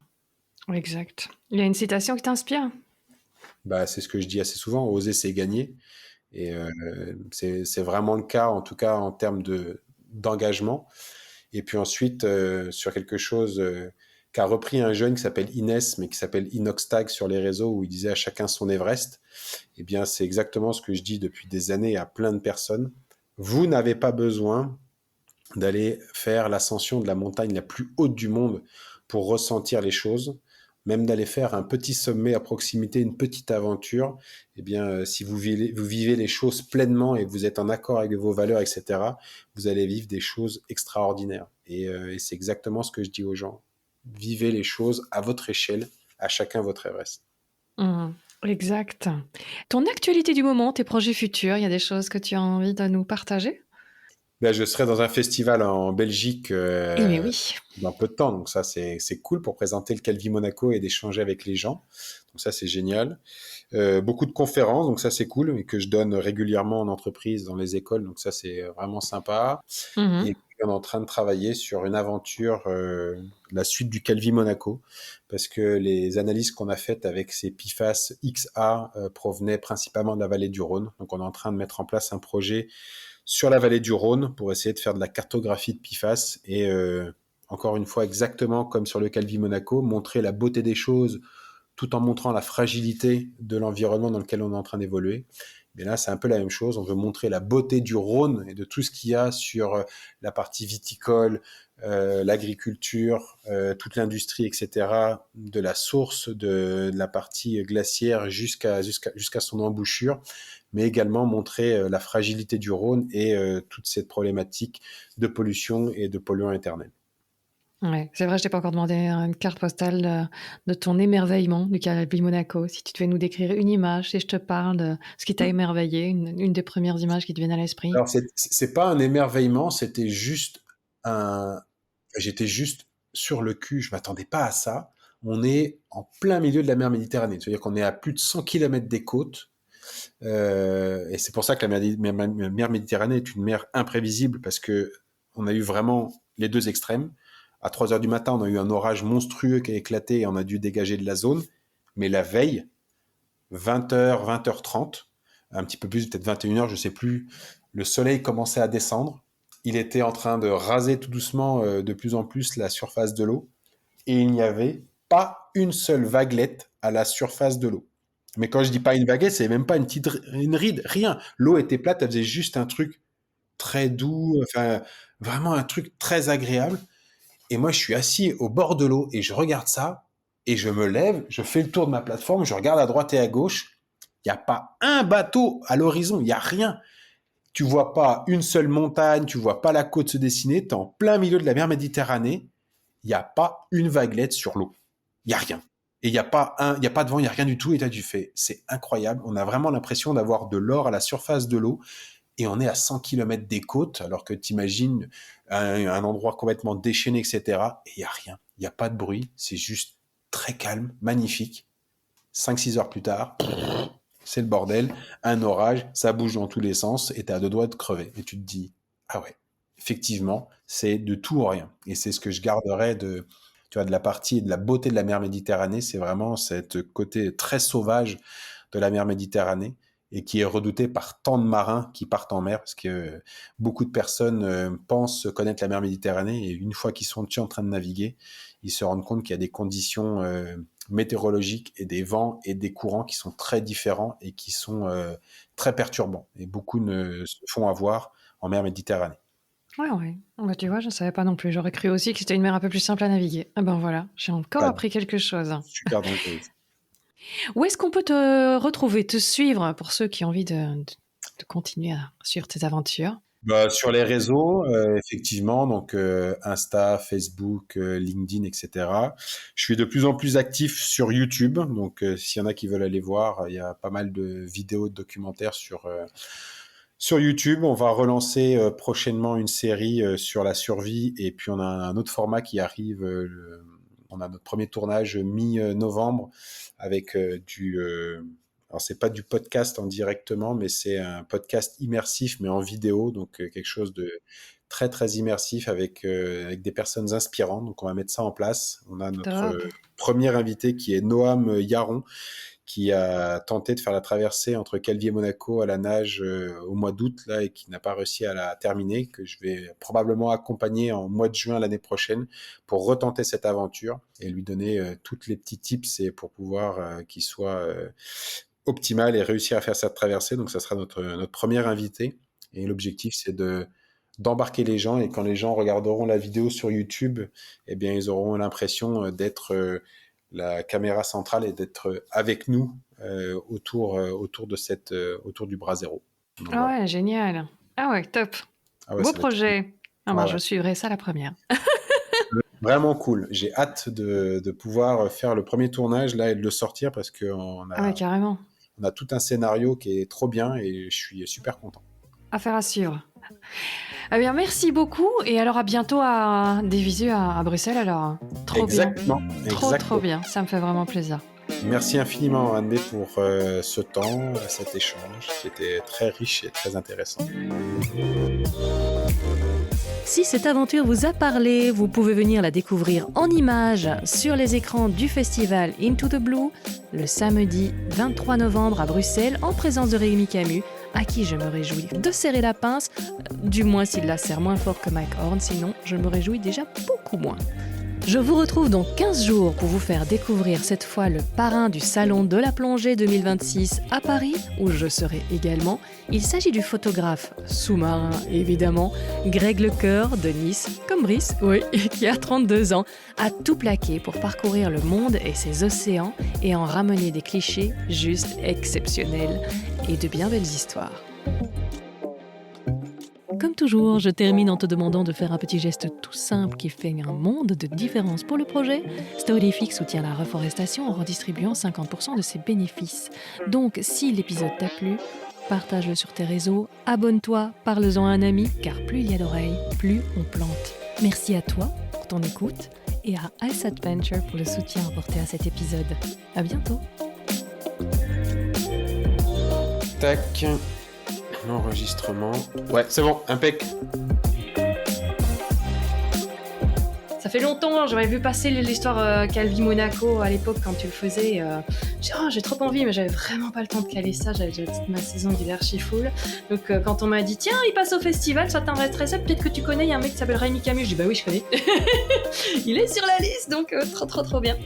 Exact. Il y a une citation qui t'inspire? Bah, c'est ce que je dis assez souvent, oser, c'est gagner. Et c'est vraiment le cas, en tout cas en termes d'engagement. Et puis ensuite, sur quelque chose qu'a repris un jeune qui s'appelle Inès, mais qui s'appelle Inoxtag sur les réseaux, où il disait à chacun son Everest, eh bien, c'est exactement ce que je dis depuis des années à plein de personnes. Vous n'avez pas besoin d'aller faire l'ascension de la montagne la plus haute du monde pour ressentir les choses, même d'aller faire un petit sommet à proximité, une petite aventure. Eh bien, si vous vivez les choses pleinement et que vous êtes en accord avec vos valeurs, etc., vous allez vivre des choses extraordinaires. Et c'est exactement ce que je dis aux gens. Vivez les choses à votre échelle, à chacun votre Everest. Exact. Ton actualité du moment, tes projets futurs, il y a des choses que tu as envie de nous partager? Là, je serai dans un festival en Belgique Eh mais oui. dans peu de temps, donc ça c'est cool pour présenter le Calvi Monaco et d'échanger avec les gens. Donc ça c'est génial. Beaucoup de conférences, donc ça c'est cool, et que je donne régulièrement en entreprise, dans les écoles, donc ça c'est vraiment sympa. Mhm. Et puis on est en train de travailler sur une aventure, la suite du Calvi Monaco, parce que les analyses qu'on a faites avec ces PFAS XA provenaient principalement de la vallée du Rhône. Donc on est en train de mettre en place un projet sur la vallée du Rhône pour essayer de faire de la cartographie de PFAS et encore une fois, exactement comme sur le Calvi Monaco, montrer la beauté des choses tout en montrant la fragilité de l'environnement dans lequel on est en train d'évoluer. Mais là, c'est un peu la même chose. On veut montrer la beauté du Rhône et de tout ce qu'il y a sur la partie viticole, l'agriculture, toute l'industrie, etc., de la source, de la partie glaciaire jusqu'à son embouchure, mais également montrer la fragilité du Rhône et toute cette problématique de pollution et de polluants éternels. Ouais, c'est vrai, je t'ai pas encore demandé une carte postale de ton émerveillement du Calvi Monaco. Si tu devais nous décrire une image, si je te parle de ce qui t'a émerveillé, une des premières images qui te viennent à l'esprit. Alors, c'est pas un émerveillement, c'était juste j'étais juste sur le cul, je m'attendais pas à ça. On est en plein milieu de la mer Méditerranée, c'est-à-dire qu'on est à plus de 100 km des côtes. Et c'est pour ça que la mer Méditerranée est une mer imprévisible, parce que on a eu vraiment les deux extrêmes. À 3 heures du matin, on a eu un orage monstrueux qui a éclaté et on a dû dégager de la zone. Mais la veille, 20h, 20h30, un petit peu plus, peut-être 21h, je sais plus, le soleil commençait à descendre. Il était en train de raser tout doucement de plus en plus la surface de l'eau. Et il n'y avait pas une seule vaguelette à la surface de l'eau. Mais quand je dis pas une vaguelette, c'est même pas une ride, rien. L'eau était plate, elle faisait juste un truc très doux, enfin, vraiment un truc très agréable. Et moi, je suis assis au bord de l'eau et je regarde ça et je me lève, je fais le tour de ma plateforme, je regarde à droite et à gauche. Il n'y a pas un bateau à l'horizon, il n'y a rien. Tu vois pas une seule montagne, tu vois pas la côte se dessiner, tu es en plein milieu de la mer Méditerranée. Il n'y a pas une vaguelette sur l'eau. Il n'y a rien. Et il n'y a pas de vent, il n'y a rien du tout. Et là, tu fais, c'est incroyable. On a vraiment l'impression d'avoir de l'or à la surface de l'eau. Et on est à 100 km des côtes, alors que tu imagines un endroit complètement déchaîné, etc. Et il n'y a rien. Il n'y a pas de bruit. C'est juste très calme, magnifique. 5-6 heures plus tard, c'est le bordel. Un orage, ça bouge dans tous les sens et tu as 2 doigts de crever. Et tu te dis, ah ouais, effectivement, c'est de tout ou rien. Et c'est ce que je garderai de la partie et de la beauté de la mer Méditerranée. C'est vraiment cette côté très sauvage de la mer Méditerranée et qui est redouté par tant de marins qui partent en mer, parce que beaucoup de personnes pensent connaître la mer Méditerranée, et une fois qu'ils sont dessus en train de naviguer, ils se rendent compte qu'il y a des conditions météorologiques et des vents et des courants qui sont très différents et qui sont très perturbants. Et beaucoup ne se font avoir en mer Méditerranée. Ouais. Bah, tu vois, je ne savais pas non plus. J'aurais cru aussi que c'était une mer un peu plus simple à naviguer. Ah ben voilà, j'ai encore appris quelque chose. Super dangereuse. Où est-ce qu'on peut te retrouver, te suivre, pour ceux qui ont envie de continuer à suivre tes aventures? Sur les réseaux, effectivement, donc Insta, Facebook, LinkedIn, etc. Je suis de plus en plus actif sur YouTube, donc s'il y en a qui veulent aller voir, il y a pas mal de vidéos, de documentaires sur YouTube. On va relancer prochainement une série sur la survie, et puis on a un autre format qui arrive. On a notre premier tournage mi-novembre avec alors c'est pas du podcast en directement, mais c'est un podcast immersif mais en vidéo, donc quelque chose de très très immersif avec des personnes inspirantes. Donc on va mettre ça en place. On a notre premier invité qui est Noam Yaron, qui a tenté de faire la traversée entre Calvi et Monaco à la nage au mois d'août là, et qui n'a pas réussi à la terminer, que je vais probablement accompagner en mois de juin l'année prochaine pour retenter cette aventure et lui donner toutes les petits tips et pour pouvoir qu'il soit optimal et réussir à faire cette traversée. Donc ça sera notre premier invité, et l'objectif c'est d'embarquer les gens, et quand les gens regarderont la vidéo sur YouTube, eh bien ils auront l'impression d'être la caméra centrale et d'être avec nous autour du bras zéro. Donc, ah ouais, génial. Ah ouais, top. Ah ouais, beau projet. Je suivrai ça la première. Vraiment cool. J'ai hâte de pouvoir faire le premier tournage là et de le sortir, parce qu'on a, carrément. On a tout un scénario qui est trop bien et je suis super content. Affaire à suivre. Eh bien, merci beaucoup, et alors à bientôt à des visus à Bruxelles alors. Trop Exactement. bien. Trop bien, ça me fait vraiment plaisir. Merci infiniment Anne-Bé pour ce temps, cet échange qui était très riche et très intéressant. Si cette aventure vous a parlé, vous pouvez venir la découvrir en images sur les écrans du festival Into the Blue le samedi 23 novembre à Bruxelles, en présence de Rémi Camus, à qui je me réjouis de serrer la pince, du moins s'il la serre moins fort que Mike Horn, sinon je me réjouis déjà beaucoup moins. Je vous retrouve dans 15 jours pour vous faire découvrir cette fois le parrain du Salon de la Plongée 2026 à Paris, où je serai également. Il s'agit du photographe sous-marin, évidemment, Greg Lecoeur de Nice, comme Brice, oui, qui a 32 ans, a tout plaqué pour parcourir le monde et ses océans et en ramener des clichés juste exceptionnels et de bien belles histoires. Comme toujours, je termine en te demandant de faire un petit geste tout simple qui fait un monde de différence pour le projet. Storyfix soutient la reforestation en redistribuant 50% de ses bénéfices. Donc, si l'épisode t'a plu, partage-le sur tes réseaux, abonne-toi, parle-en à un ami, car plus il y a d'oreilles, plus on plante. Merci à toi pour ton écoute et à Ice Adventure pour le soutien apporté à cet épisode. À bientôt. Tac. L'enregistrement. Ouais, c'est bon, impec. Ça fait longtemps, j'avais vu passer l'histoire Calvi Monaco à l'époque quand tu le faisais. J'ai trop envie, mais j'avais vraiment pas le temps de caler ça. J'avais ma saison d'hiver full. Donc quand on m'a dit tiens, il passe au festival, ça t'intéresserait, peut-être que tu connais, il y a un mec qui s'appelle Rémi Camus. Je dis bah oui, je connais. Il est sur la liste, donc trop bien.